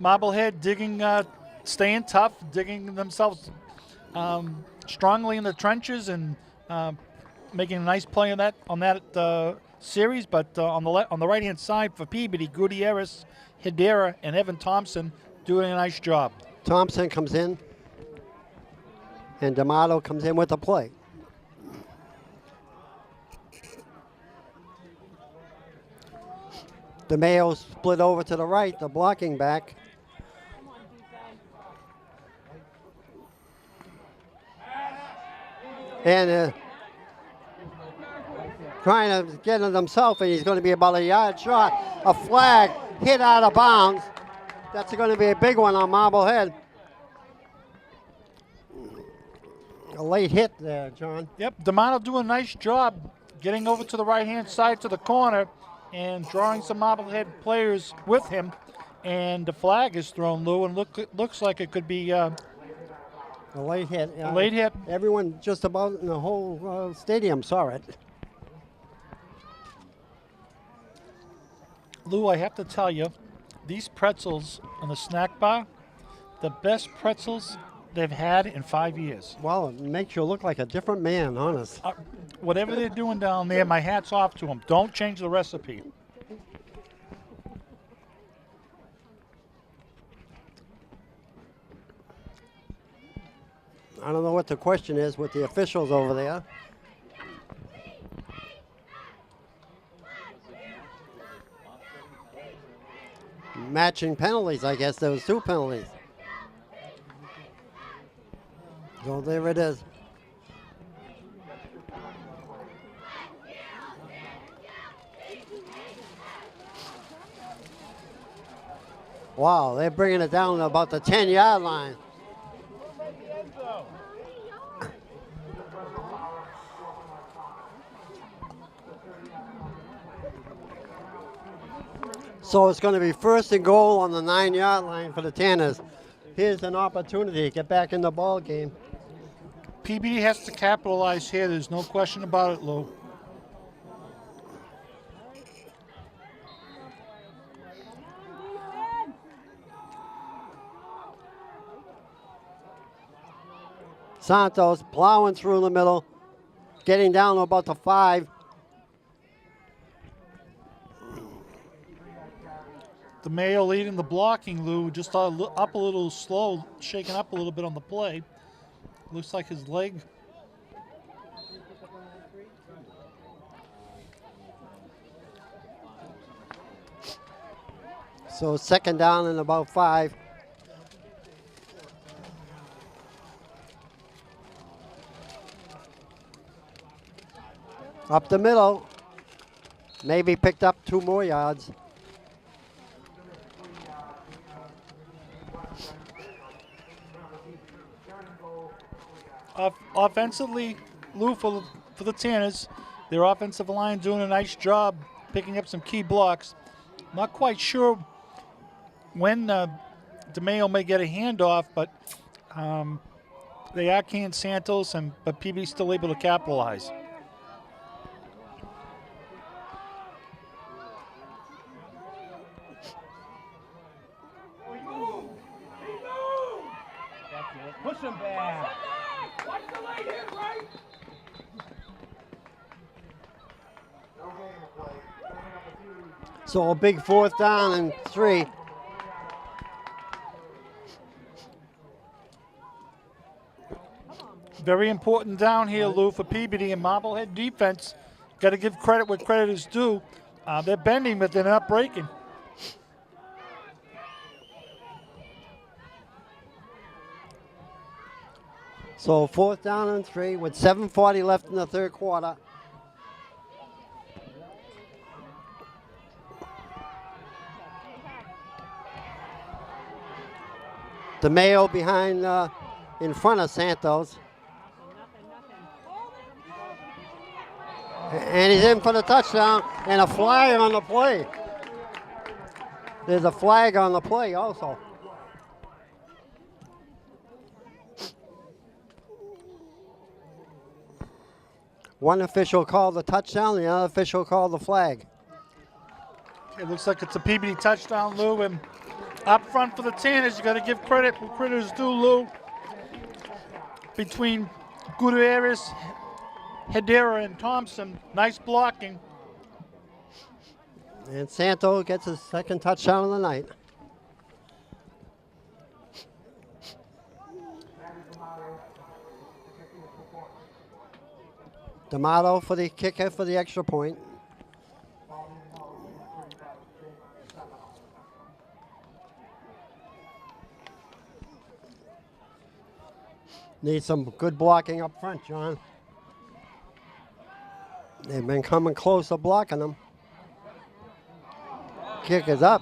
Marblehead digging, staying tough, digging themselves strongly in the trenches and making a nice play on that series. But on the right-hand side for Peabody, Gutierrez, Hedera, and Evan Thompson doing a nice job. Thompson comes in, and D'Amato comes in with the play. DeMayo split over to the right, the blocking back. And trying to get it himself, and he's going to be about a yard short. A flag hit out of bounds. That's going to be a big one on Marblehead. A late hit there, John. Yep, D'Amato doing a nice job getting over to the right-hand side to the corner and drawing some Marblehead players with him. And the flag is thrown, Lou, and looks like it could be a late hit. A late hit. Everyone just about in the whole stadium saw it. Lou, I have to tell you, these pretzels on the snack bar, the best pretzels they've had in 5 years. Well, it makes you look like a different man, honest. Whatever they're doing down there, my hat's off to them. Don't change the recipe. I don't know what the question is with the officials over there. Matching penalties, I guess. There was 2 penalties. So there it is. Wow, they're bringing it down to about the 10-yard line. So it's going to be 1st and goal on the 9-yard line for the Tanners. Here's an opportunity to get back in the ball game. Peabody has to capitalize here. There's no question about it, Lou. Santos plowing through the middle, getting down to about the 5. DeMayo leading the blocking, Lou, just up a little slow, shaking up a little bit on the play. Looks like his leg. So 2nd down and about 5. Up the middle. Maybe picked up 2 more yards. Offensively, Lou, for the Tanners, their offensive line doing a nice job picking up some key blocks. Not quite sure when DeMayo may get a handoff, but they are Can Santos, but Peabody's still able to capitalize. Push him back. So a big 4th down and 3. Very important down here, Lou, for Peabody and Marblehead defense. Got to give credit where credit is due. They're bending, but they're not breaking. So 4th down and 3 with 7:40 left in the 3rd quarter. DeMayo behind, in front of Santos. And he's in for the touchdown and a flag on the play. There's a flag on the play also. One official called the touchdown, the other official called the flag. It looks like it's a Peabody touchdown, Lou, and up front for the Tanners, you got to give credit where credit is due, Lou. Between Gutierrez, Hedera, and Thompson, nice blocking. And Santos gets his 2nd touchdown of the night. D'Amato for the kicker for the extra point. Need some good blocking up front, John. They've been coming close to blocking them. Kick is up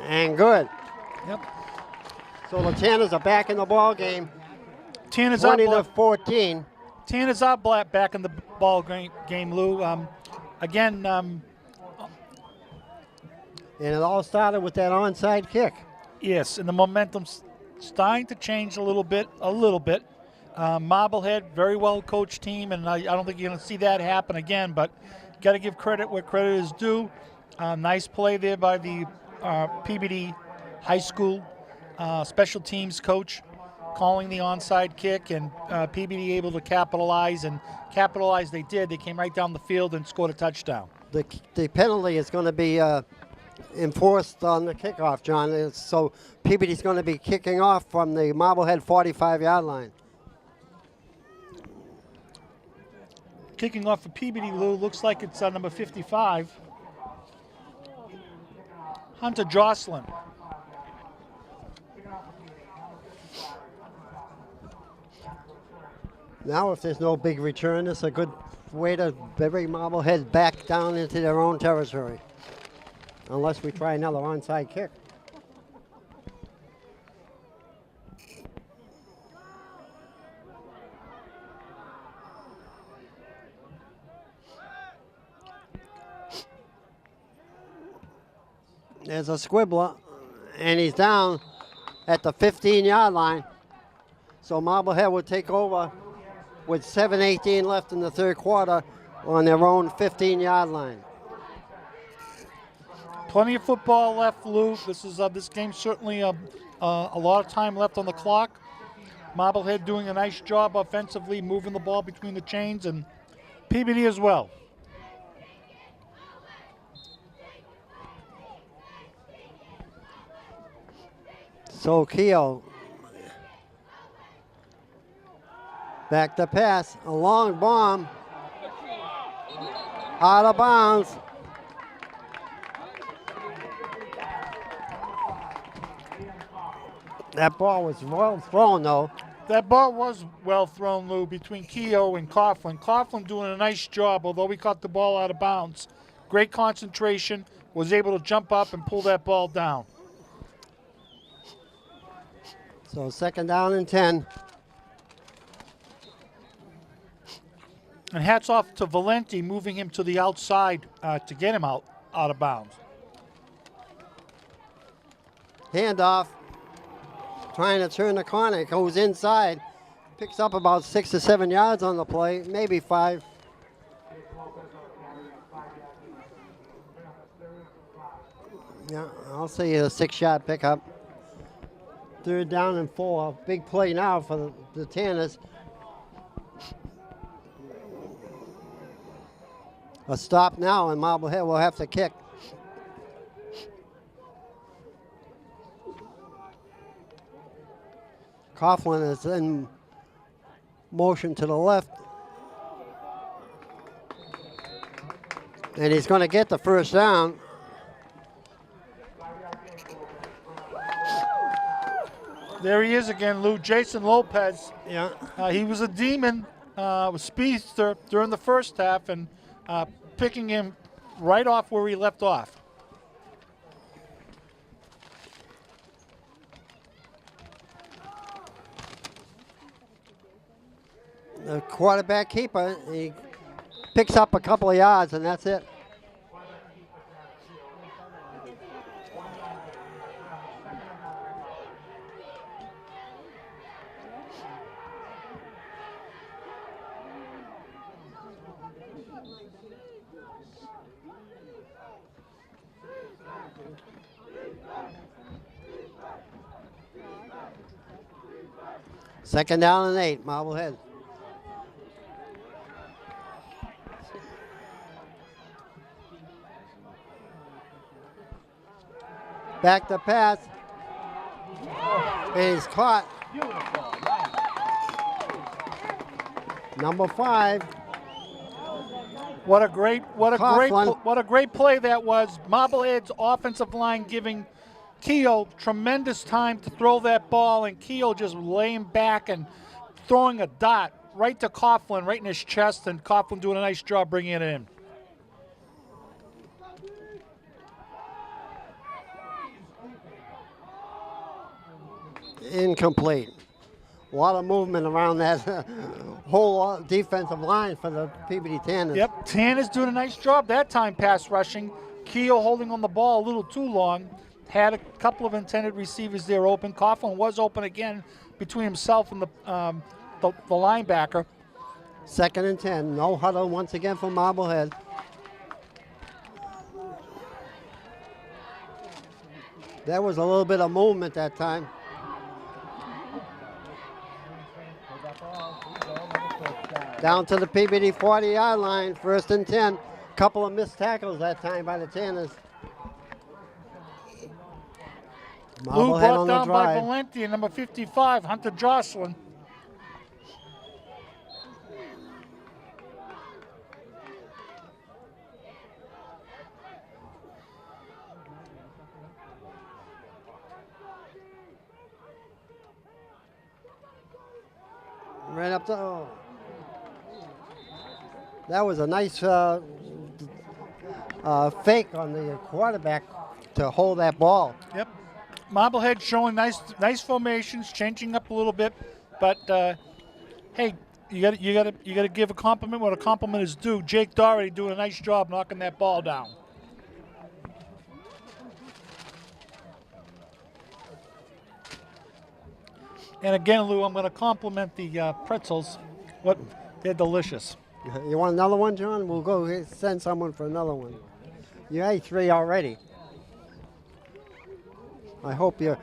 and good. Yep. So the Tanners are back in the ball game. Tanners 20 up, to 14. Tanners are back in the ball game, Lou. Again, And it all started with that onside kick. yes, and the momentum's starting to change a little bit. Marblehead, very well coached team, and I don't think you're going to see that happen again, but got to give credit where credit is due. Nice play there by the Peabody High School special teams coach, calling the onside kick, and Peabody able to capitalize, and capitalize they did. They came right down the field and scored a touchdown. The penalty is going to be enforced on the kickoff, John. So Peabody's going to be kicking off from the Marblehead 45-yard line. Kicking off for Peabody, Lou, looks like it's number 55. Hunter Jocelyn. Now, if there's no big return, it's a good way to bring Marblehead back down into their own territory. Unless we try another onside kick. There's a squibbler, and he's down at the 15-yard line. So Marblehead will take over with 7:18 left in the 3rd quarter on their own 15-yard line. Plenty of football left, Lou. This game certainly a lot of time left on the clock. Marblehead doing a nice job offensively, moving the ball between the chains, and Peabody as well. So Keogh back to pass, a long bomb, out of bounds. That ball was well thrown though. That ball was well thrown, Lou, between Keogh and Coughlin. Coughlin doing a nice job, although he caught the ball out of bounds. Great concentration, was able to jump up and pull that ball down. So 2nd down and 10. And hats off to Valenti, moving him to the outside to get him out of bounds. Handoff. Trying to turn the corner. Goes inside. Picks up about 6 to 7 yards on the play. Maybe 5. Yeah, I'll say a 6-yard pickup. 3rd down and 4. Big play now for the Tanners. A stop now, and Marblehead will have to kick. Coughlin is in motion to the left. And he's going to get the 1st down. There he is again, Lou. Jason Lopez. Yeah. He was a demon, was speedster during the 1st half, and picking him right off where he left off. The quarterback keeper, he picks up a couple of yards, and that's it. Second down and 8, Marblehead. Back to pass. And he's caught. Number 5. What a great Coughlin. play that was. Marblehead's offensive line giving Keogh tremendous time to throw that ball, and Keogh just laying back and throwing a dot right to Coughlin, right in his chest, and Coughlin doing a nice job bringing it in. Incomplete. A lot of movement around that whole defensive line for the Peabody Tanners. Yep, Tanner's doing a nice job that time pass rushing. Keogh holding on the ball a little too long. Had a couple of intended receivers there open. Coughlin was open again between himself and the linebacker. 2nd and 10. No huddle once again for Marblehead. There was a little bit of movement that time. Down to the Peabody 40-yard line, 1st and 10. Couple of missed tackles that time by the Tanners. Blue Marblehead brought on the down by drive. Valenti, number 55, Hunter Jocelyn. Right up to, oh. That was a nice fake on the quarterback to hold that ball. Yep. Marblehead showing nice formations, changing up a little bit, but hey, you got to give a compliment what a compliment is due. Jake Doherty doing a nice job knocking that ball down. And again, Lou, I'm going to compliment the pretzels. They're delicious. You want another one, John? We'll go send someone for another one. You ate 3 already. I hope you.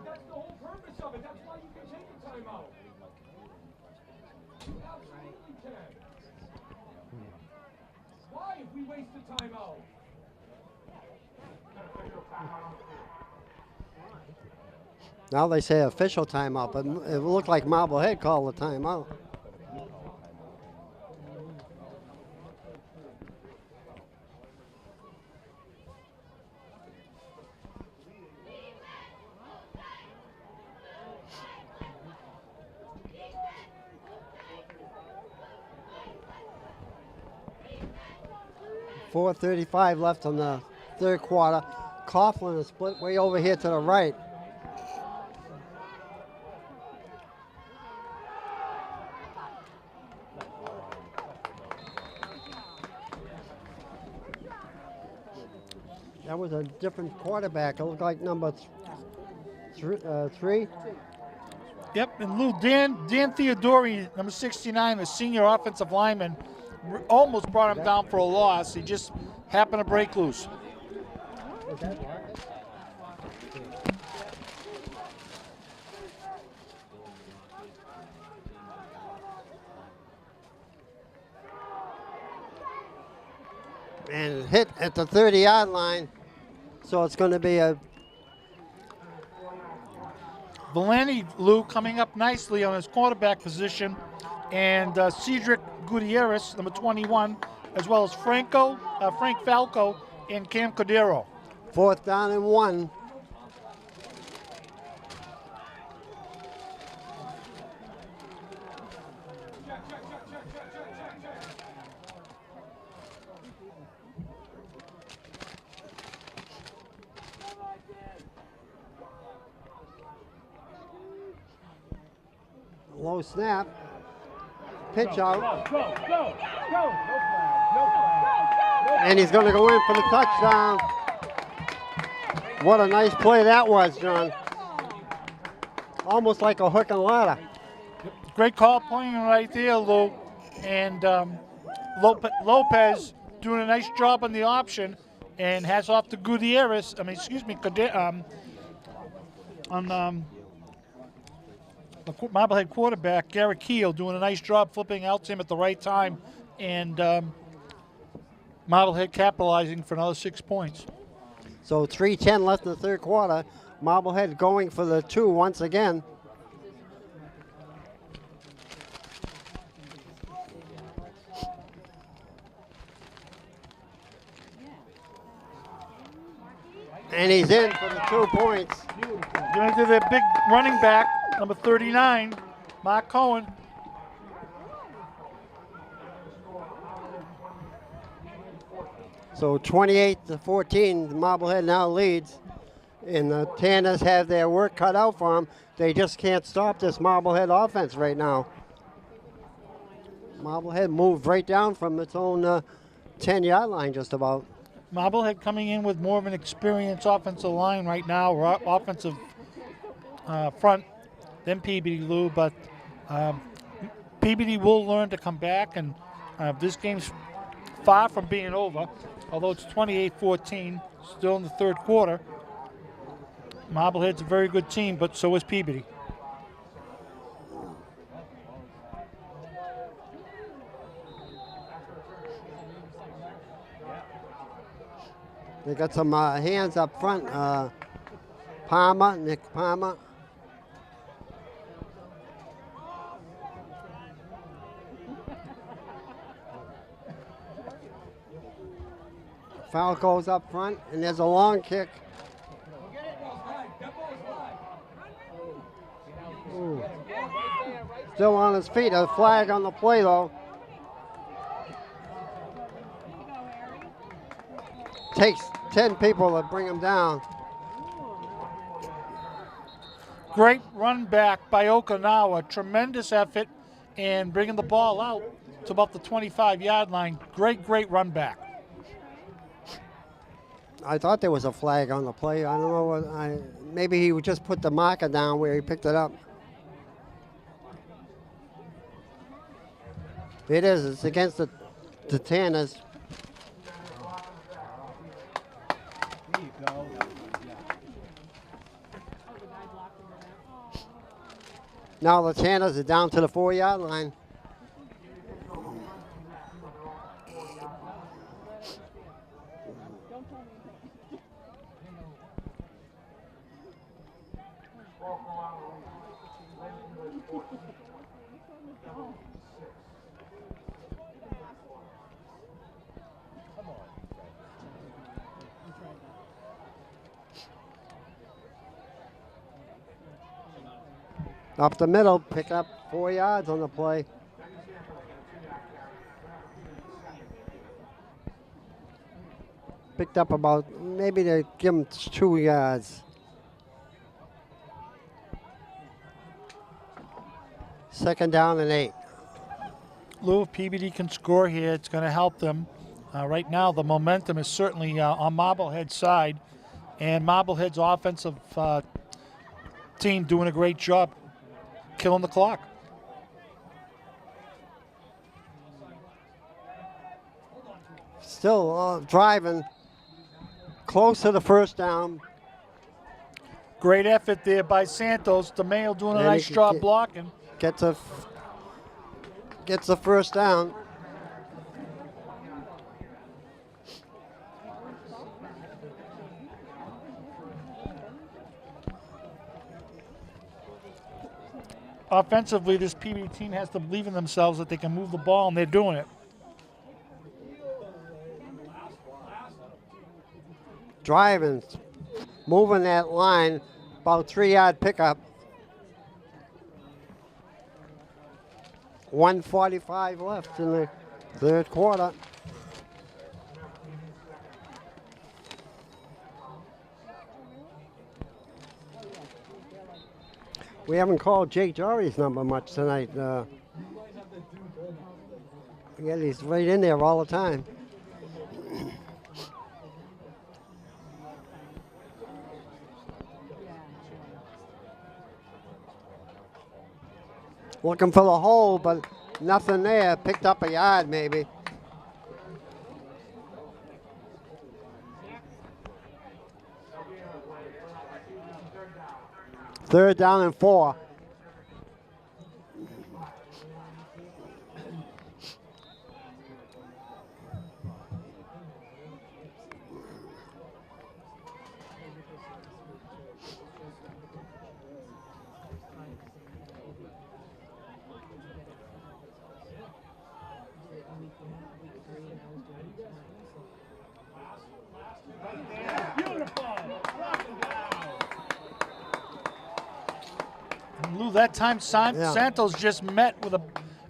That's the whole purpose of it. That's why you can take a timeout. You absolutely can. Why? If we wait waste the timeout. Now they say official timeout, but it looked like Marblehead called the timeout. .435 left on the third quarter. Coughlin is split way over here to the right. That was a different quarterback. It looked like number three. Yep, and Lou, Dan Theodori, number 69, a senior offensive lineman, almost brought him down for a loss. He just happened to break loose. And hit at the 30-yard line. So it's going to be a Valenti, Lou, coming up nicely on his quarterback position, and Cedric Gutierrez, number 21, as well as Frank Falco, and Cam Cordero. 4th down and 1. Low snap. Pitch out. Go. No flag. And he's going to go in for the touchdown. What a nice play that was, John. Almost like a hook and ladder. Great call playing right there, Lou. And Lopez doing a nice job on the option, and has off to Gutierrez. On the Marblehead quarterback, Garrett Keel, doing a nice job flipping out to him at the right time, and Marblehead capitalizing for another 6 points. So 3:10 left in the third quarter. Marblehead going for the 2 once again. And he's in for the 2 points. Going to their big running back, number 39, Mark Cohen. So 28-14, Marblehead now leads. And the Tanners have their work cut out for them. They just can't stop this Marblehead offense right now. Marblehead moved right down from its own 10-yard line just about. Marblehead coming in with more of an experienced offensive line right now, or offensive front than Peabody, Lou, but Peabody will learn to come back, and this game's far from being over, although it's 28-14, still in the third quarter. Marblehead's a very good team, but so is Peabody. They got some hands up front. Nick Palmer. Falco's up front, and there's a long kick. Ooh. Still on his feet. A flag on the play, though. Takes 10 people to bring him down. Great run back by Okinawa. Tremendous effort and bringing the ball out to about the 25-yard line. Great run back. I thought there was a flag on the play. I don't know what. Maybe he would just put the marker down where he picked it up. It is. It's against the Tanners. Now the Tanners are down to the 4-yard line. Up the middle, pick up 4 yards on the play. Picked up about, maybe they give him 2 yards. Second down and 8. Lou, if Peabody can score here, it's going to help them. Right now, the momentum is certainly on Marblehead's side, and Marblehead's offensive team doing a great job killing the clock. Still driving close to the first down. Great effort there by Santos. DeMayo doing a And nice he job blocking. Gets the first down. Offensively, this Peabody team has to believe in themselves that they can move the ball, and they're doing it. Driving, moving that line, about 3-yard pickup. 1:45 left in the third quarter. We haven't called Jake Jory's number much tonight. Yeah, he's right in there all the time. Looking for the hole, but nothing there. Picked up a yard, maybe. Third down and 4. Lou, that time Santos just met with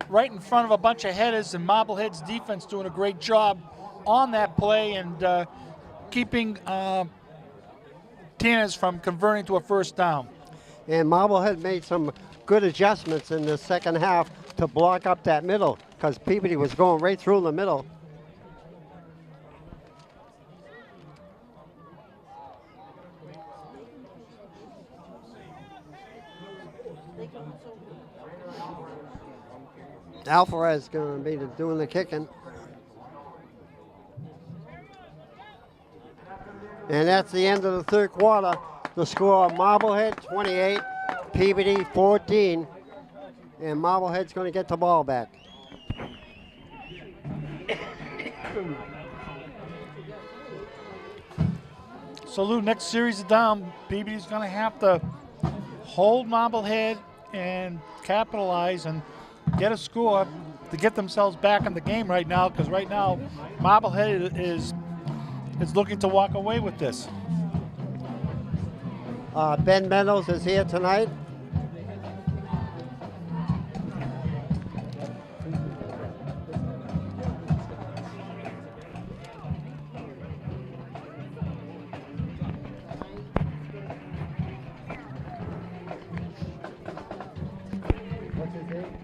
right in front of a bunch of headers, and Marblehead's defense doing a great job on that play and keeping Tanners from converting to a first down. And Marblehead made some good adjustments in the second half to block up that middle because Peabody was going right through the middle. Alvarez is going to be doing the kicking. And that's the end of the third quarter. The score, Marblehead 28, Peabody 14. And Marblehead's going to get the ball back. So Lou, next series down, Peabody's going to have to hold Marblehead and capitalize and get a score to get themselves back in the game right now, because right now Marblehead is looking to walk away with this. Ben Meadows is here tonight. What's his name?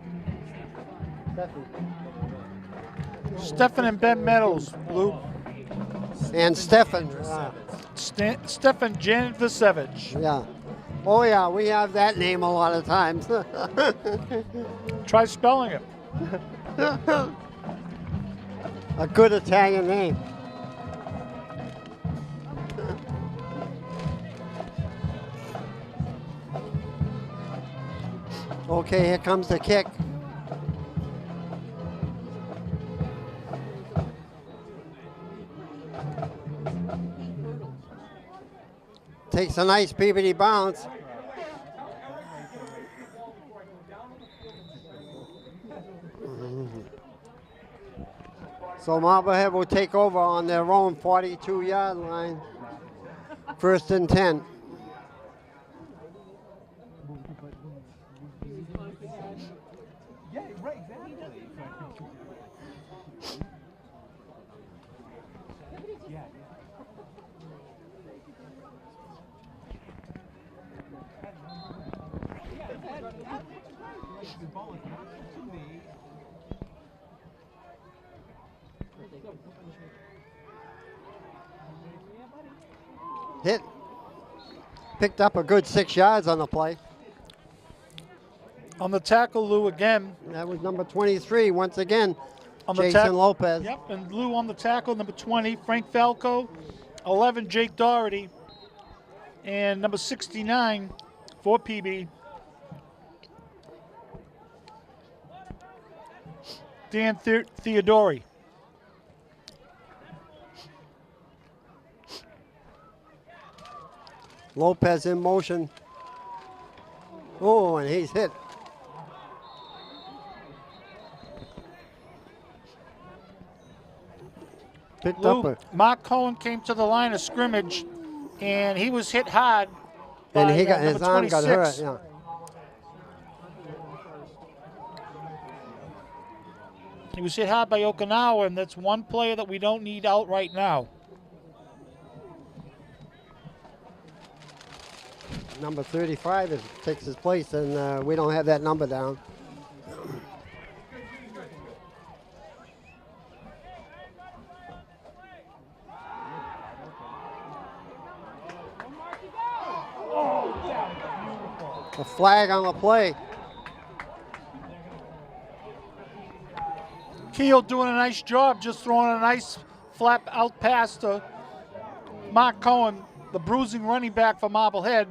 Stefan and Ben Meadows, Lou. And Stefan. Stefan Janvisevich. Yeah. Oh, yeah, we have that name a lot of times. Try spelling it. A good Italian name. Okay, here comes the kick. takes a nice Peabody bounce. So Marblehead will take over on their own 42-yard line. 1st and 10. Yeah, right, exactly. Yeah, the ball is not to me. Hit. Picked up a good 6 yards on the play. On the tackle, Lou again. That was number 23 once again, On the Jason Lopez. Yep, and Lou on the tackle, number 20, Frank Falco. 11, Jake Doherty. And number 69 for Peabody, Dan Theodori. Lopez in motion. Oh, and he's hit. Picked up Lou, a, Mark Cohen came to the line of scrimmage, and he was hit hard. and by, he got his number arm got 26. hurt. Yeah. He was hit hard by Okinawa, and that's one player that we don't need out right now. Number 35 takes his place, and we don't have that number down. A flag on the play. Keel doing a nice job, just throwing a nice flap out pass to Mark Cohen, the bruising running back for Marblehead.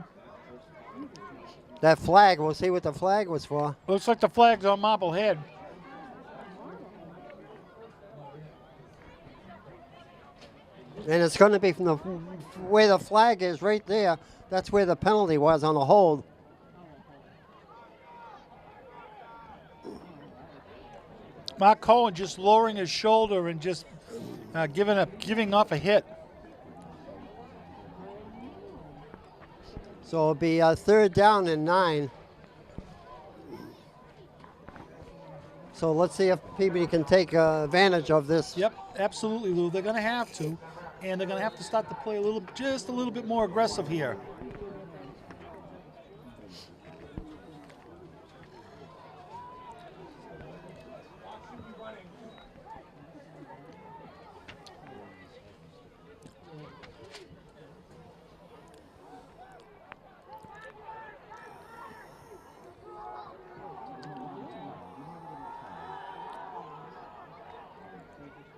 That flag, we'll see what the flag was for. Looks like the flag's on Marblehead. And it's going to be from the where the flag is right there. That's where the penalty was on the hold. Mark Cohen just lowering his shoulder and just giving off a hit. So it'll be 3rd down and 9. So let's see if Peabody can take advantage of this. Yep, absolutely, Lou. They're going to have to, and they're going to have to start to play just a little bit more aggressive here.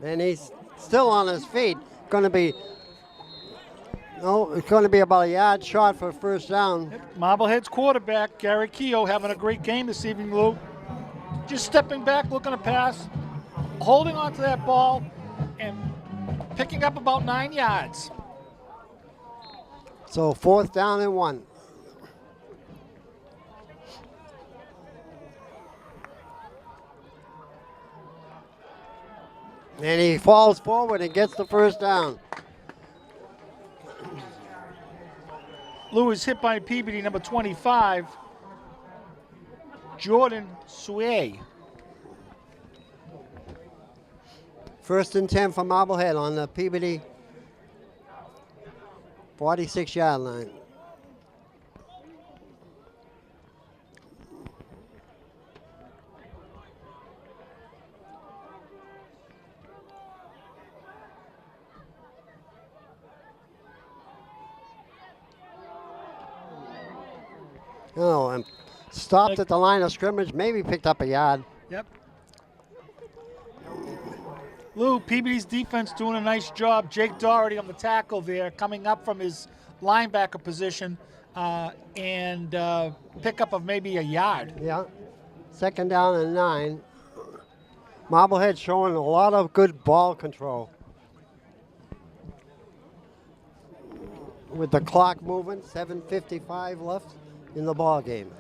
And he's still on his feet. It's going to be about a yard short for 1st down. Marblehead's quarterback, Gary Keogh, having a great game this evening, Lou. Just stepping back, looking to pass, holding onto that ball, and picking up about 9 yards. So 4th down and 1. And he falls forward and gets the 1st down. Lou is hit by Peabody, number 25, Jordan Suey. 1st and 10 for Marblehead on the Peabody 46-yard line. Oh, and stopped at the line of scrimmage, maybe picked up a yard. Yep. Lou, Peabody's defense doing a nice job. Jake Doherty on the tackle there, coming up from his linebacker position, and pickup of maybe a yard. Yeah. 2nd down and 9. Marblehead showing a lot of good ball control. with the clock moving, 7:55 left in the ball game.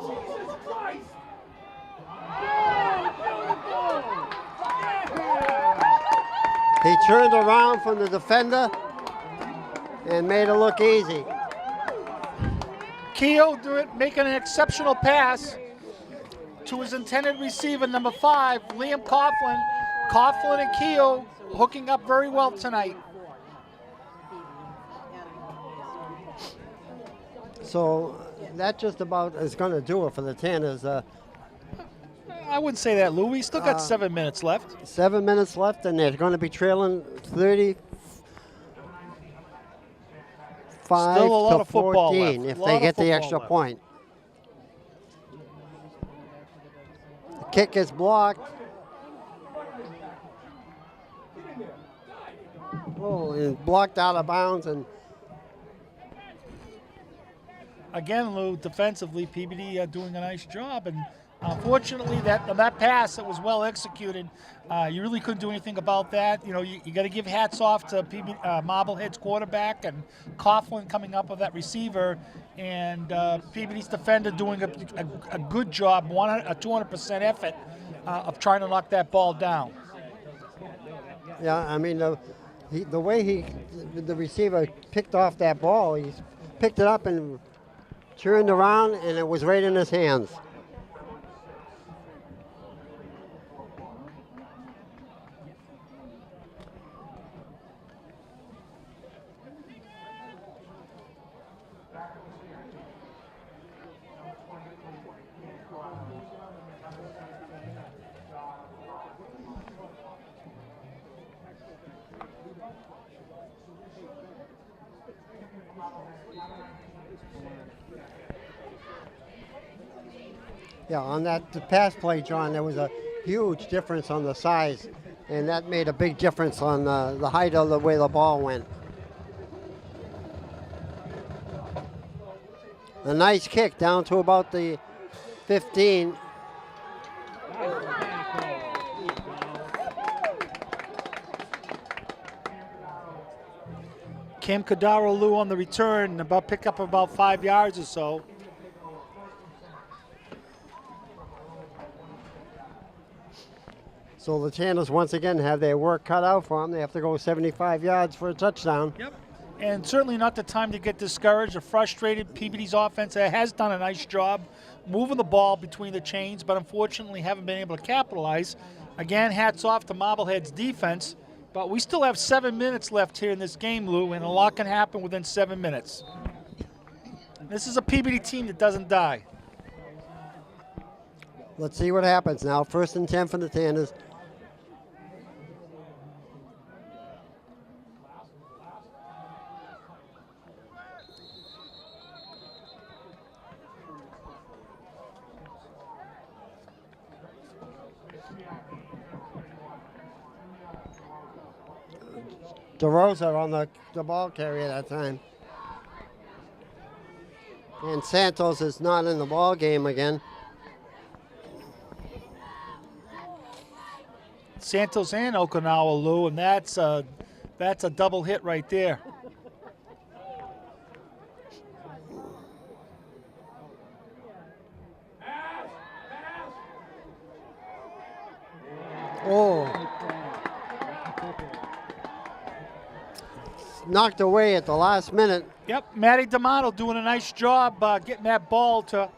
Jesus Christ! He turned around from the defender and made it look easy. Keogh making an exceptional pass to his intended receiver, number 5, Liam Coughlin. Coughlin and Keogh hooking up very well tonight. So that just about is going to do it for the Tanners. I wouldn't say that, Lou. We still got 7 minutes left. 7 minutes left, and they're going to be trailing 35 Still a lot to of football 14 left. if Lot they of get the football extra left. point. The kick is blocked. Oh, and blocked out of bounds, and Again, Lou, defensively, Peabody doing a nice job. And unfortunately, that pass that was well executed, you really couldn't do anything about that. You know, you got to give hats off to Marblehead's quarterback and Coughlin coming up with that receiver, and Peabody's defender doing a good job, a 200% effort of trying to knock that ball down. yeah, I mean, the way the receiver picked off that ball, he picked it up and turned around, and it was right in his hands. Yeah, on that pass play, John, there was a huge difference on the size, and that made a big difference on the height of the way the ball went. A nice kick down to about the 15. Cam Cordaro, Lou, on the return, pick up about 5 yards or so. So the Tanners once again have their work cut out for them. They have to go 75 yards for a touchdown. Yep. And certainly not the time to get discouraged or frustrated. Peabody's offense has done a nice job moving the ball between the chains, but unfortunately haven't been able to capitalize. Again, hats off to Marblehead's defense, but we still have 7 minutes left here in this game, Lou, and a lot can happen within 7 minutes. This is a Peabody team that doesn't die. Let's see what happens now. 1st and 10 for the Tanners. DeRosa on the ball carrier that time. And Santos is not in the ball game again. Santos and Okinawa, Lou, and that's a double hit right there. Oh. Knocked away at the last minute. Yep, Matty D'Amato doing a nice job getting that ball to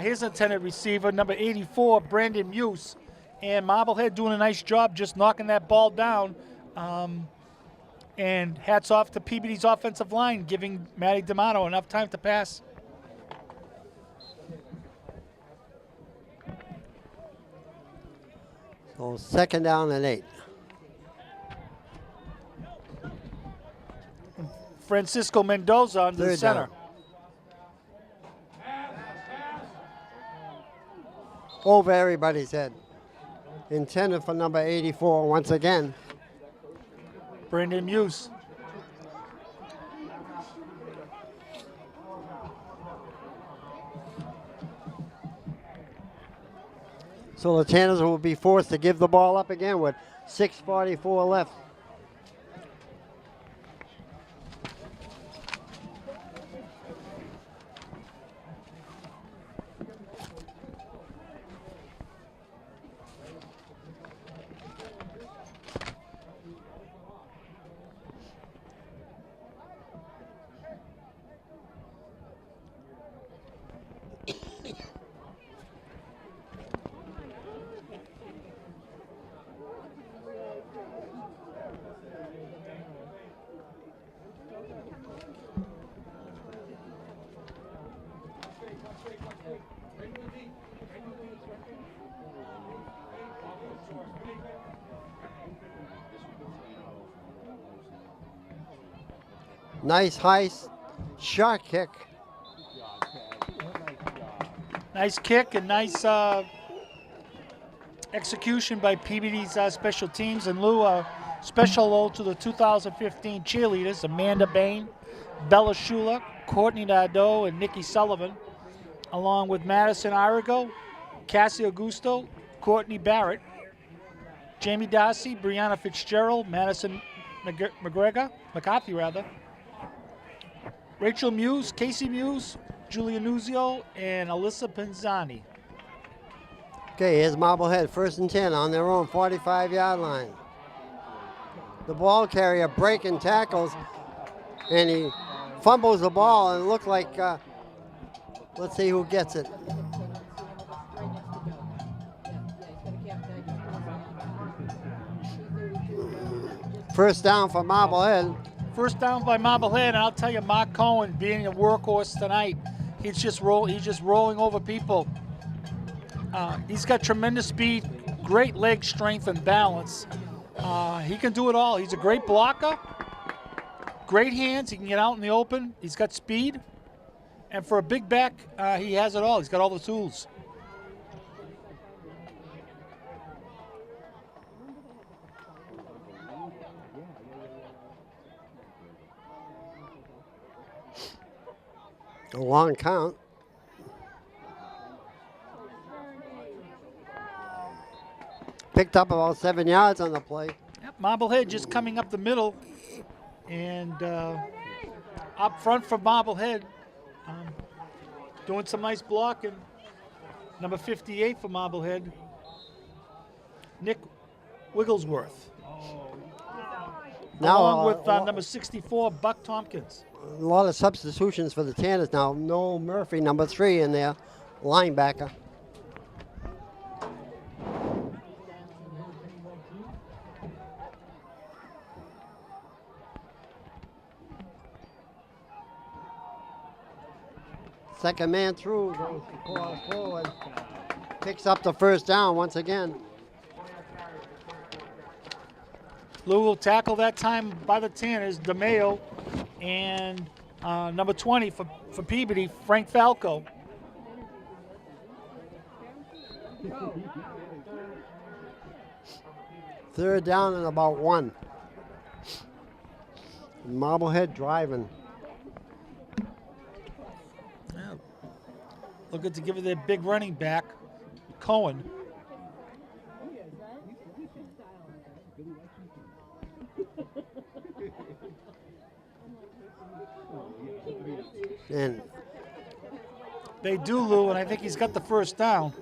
his intended receiver, number 84, Brandon Muse. And Marblehead doing a nice job just knocking that ball down. And hats off to Peabody's offensive line, giving Matty D'Amato enough time to pass. So 2nd down and 8. Francisco Mendoza under the 3rd center. down. Over everybody's head. Intended for number 84 once again. Brandon Muse. So the Tanners will be forced to give the ball up again with 6:44 left. Nice high shot kick. Nice kick and nice execution by Peabody's special teams. And Lou, special hello to the 2015 cheerleaders, Amanda Bain, Bella Shula, Courtney Nadeau, and Nikki Sullivan, along with Madison Arago, Cassie Augusto, Courtney Barrett, Jamie Darcy, Brianna Fitzgerald, Madison McCarthy, Rachel Muse, Casey Muse, Julia Nuzio, and Alyssa Penzani. Okay, here's Marblehead, 1st and 10 on their own 45-yard line. The ball carrier breaking tackles, and he fumbles the ball, and it looked like, let's see who gets it. First down for Marblehead. First down by Marblehead, and I'll tell you, Mark Cohen being a workhorse tonight, he's just rolling over people. He's got tremendous speed, great leg strength and balance. He can do it all. He's a great blocker, great hands. He can get out in the open. He's got speed, and for a big back, he has it all. He's got all the tools. A long count. Picked up about 7 yards on the play. Yep, Marblehead just coming up the middle, and up front for Marblehead, doing some nice blocking. Number 58 for Marblehead, Nick Wigglesworth. Now, along with number 64, Buck Tompkins. A lot of substitutions for the Tanners now. Noel Murphy, number 3 in there, linebacker. Second man through, goes across forward. Picks up the first down once again. Lou will tackle that time by the Tanners, DeMayo, and number 20 for Peabody, Frank Falco. Third down and about 1. Marblehead driving. Yeah. Looking to give it their big running back, Cohen. And They do, Lou, and I think he's got the first down.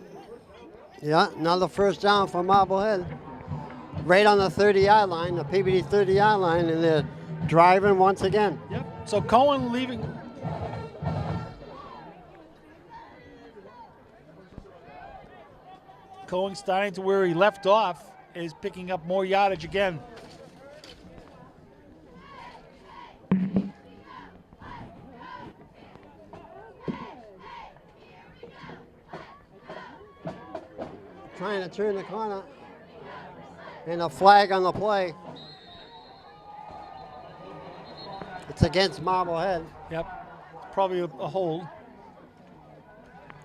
yeah, another first down for Marblehead. Right on the 30-yard line, the Peabody 30-yard line, and they're driving once again. Yep. So Cohen leaving. Cohen starting to where he left off, is picking up more yardage again. Trying to turn the corner. And a flag on the play. It's against Marblehead. Yep, probably a hold.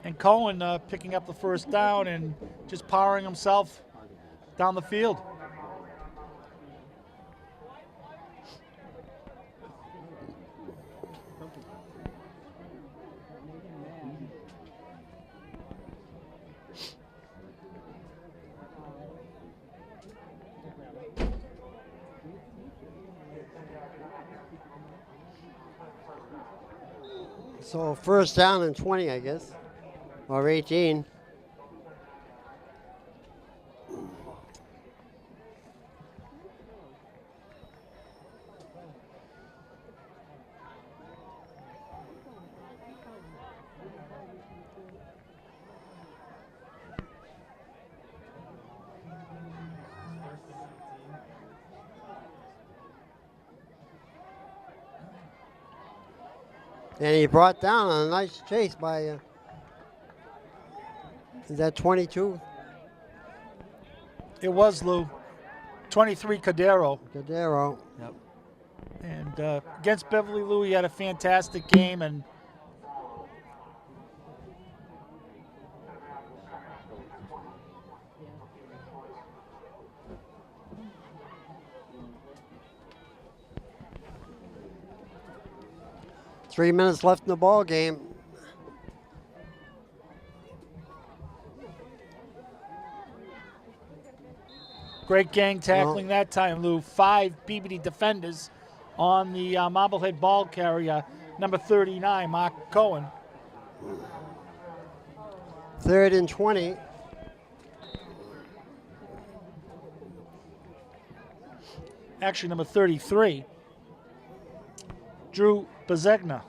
And Cohen picking up the first down and just powering himself down the field. So first down and 20, I guess, or 18. And he brought down a nice chase by, is that 22? It was, Lou. 23 Cadero. Cadero. Yep. And against Beverly, Lou, he had a fantastic game. And Three minutes left in the ball game. great gang tackling that time, Lou. 5 Peabody defenders on the Marblehead ball carrier, number 39, Mark Cohen. 3rd and 20. Actually, number 33, Drew Bezegna.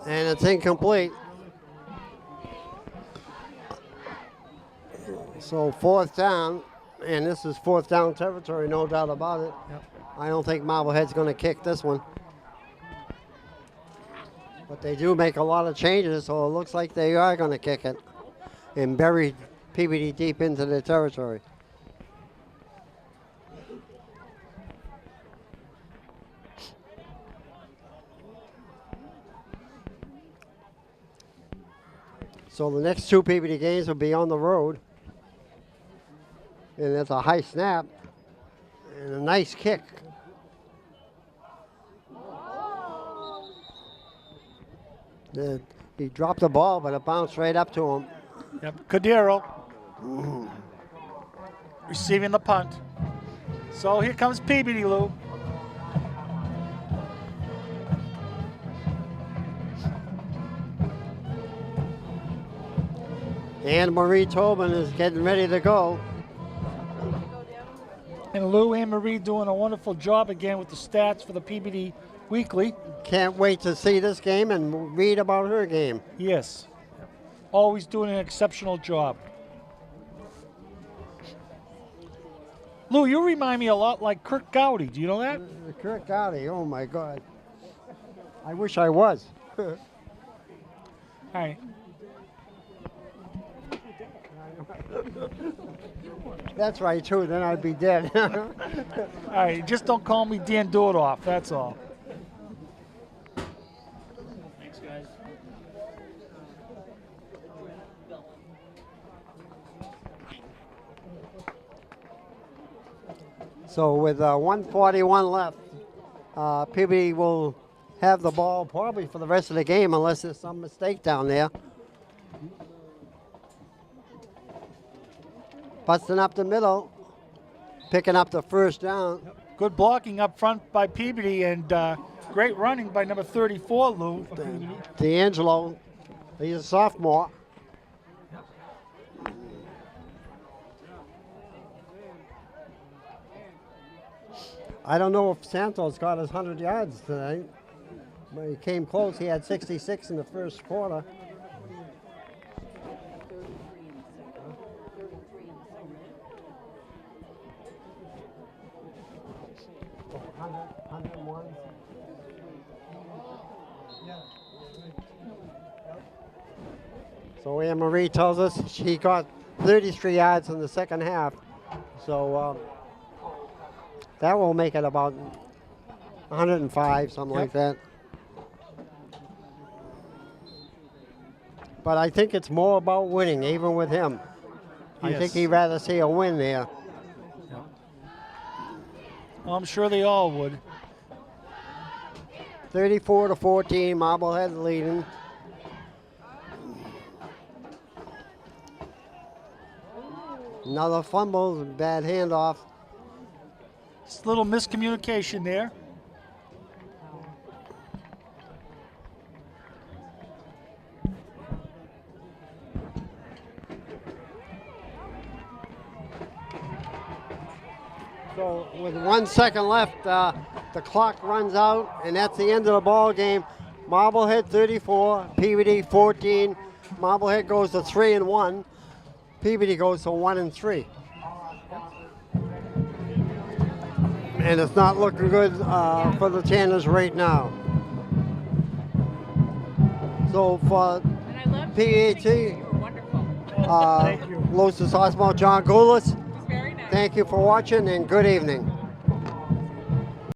And it's incomplete. So 4th down, and this is 4th down territory, no doubt about it. Yep. I don't think Marblehead's going to kick this one. But they do make a lot of changes, so it looks like they are going to kick it and bury Peabody deep into their territory. So the next 2 Peabody games will be on the road. And it's a high snap and a nice kick. He dropped the ball, but it bounced right up to him. Yep, Cadero receiving the punt. So here comes Peabody, Lou. And Marie Tobin is getting ready to go. And Lou and Marie doing a wonderful job again with the stats for the Peabody Weekly. Can't wait to see this game and read about her game. Yes. Always doing an exceptional job. Lou, you remind me a lot like Kirk Gowdy. Do you know that? Kirk Gowdy, oh my God. I wish I was. All right. That's right, too. Then I'd be dead. All right, just don't call me Dan Dordoff, that's all. Thanks, guys. So with 1:41 left, Peabody will have the ball probably for the rest of the game unless there's some mistake down there. Busting up the middle, picking up the first down. Good blocking up front by Peabody and great running by number 34, Lou. For Peabody. D'Angelo, he's a sophomore. I don't know if Santos got his 100 yards tonight, but he came close. He had 66 in the first quarter. So Anne Marie tells us she got 33 yards in the second half. So that will make it about 105, something like that. But I think it's more about winning, even with him. I think Yes. he'd rather see a win there. Well, I'm sure they all would. 34-14, Marblehead leading. Another fumble, bad handoff. Just a little miscommunication there. So with 1 second left, the clock runs out, and that's the end of the ball game. Marblehead 34, Peabody 14. Marblehead goes to 3-1. Peabody goes to 1-3. And it's not looking good for the Tanners right now. So for And I love PAT, you were wonderful. Thank you. Los Softball, John Goulas, It was very nice. thank you for watching and good evening.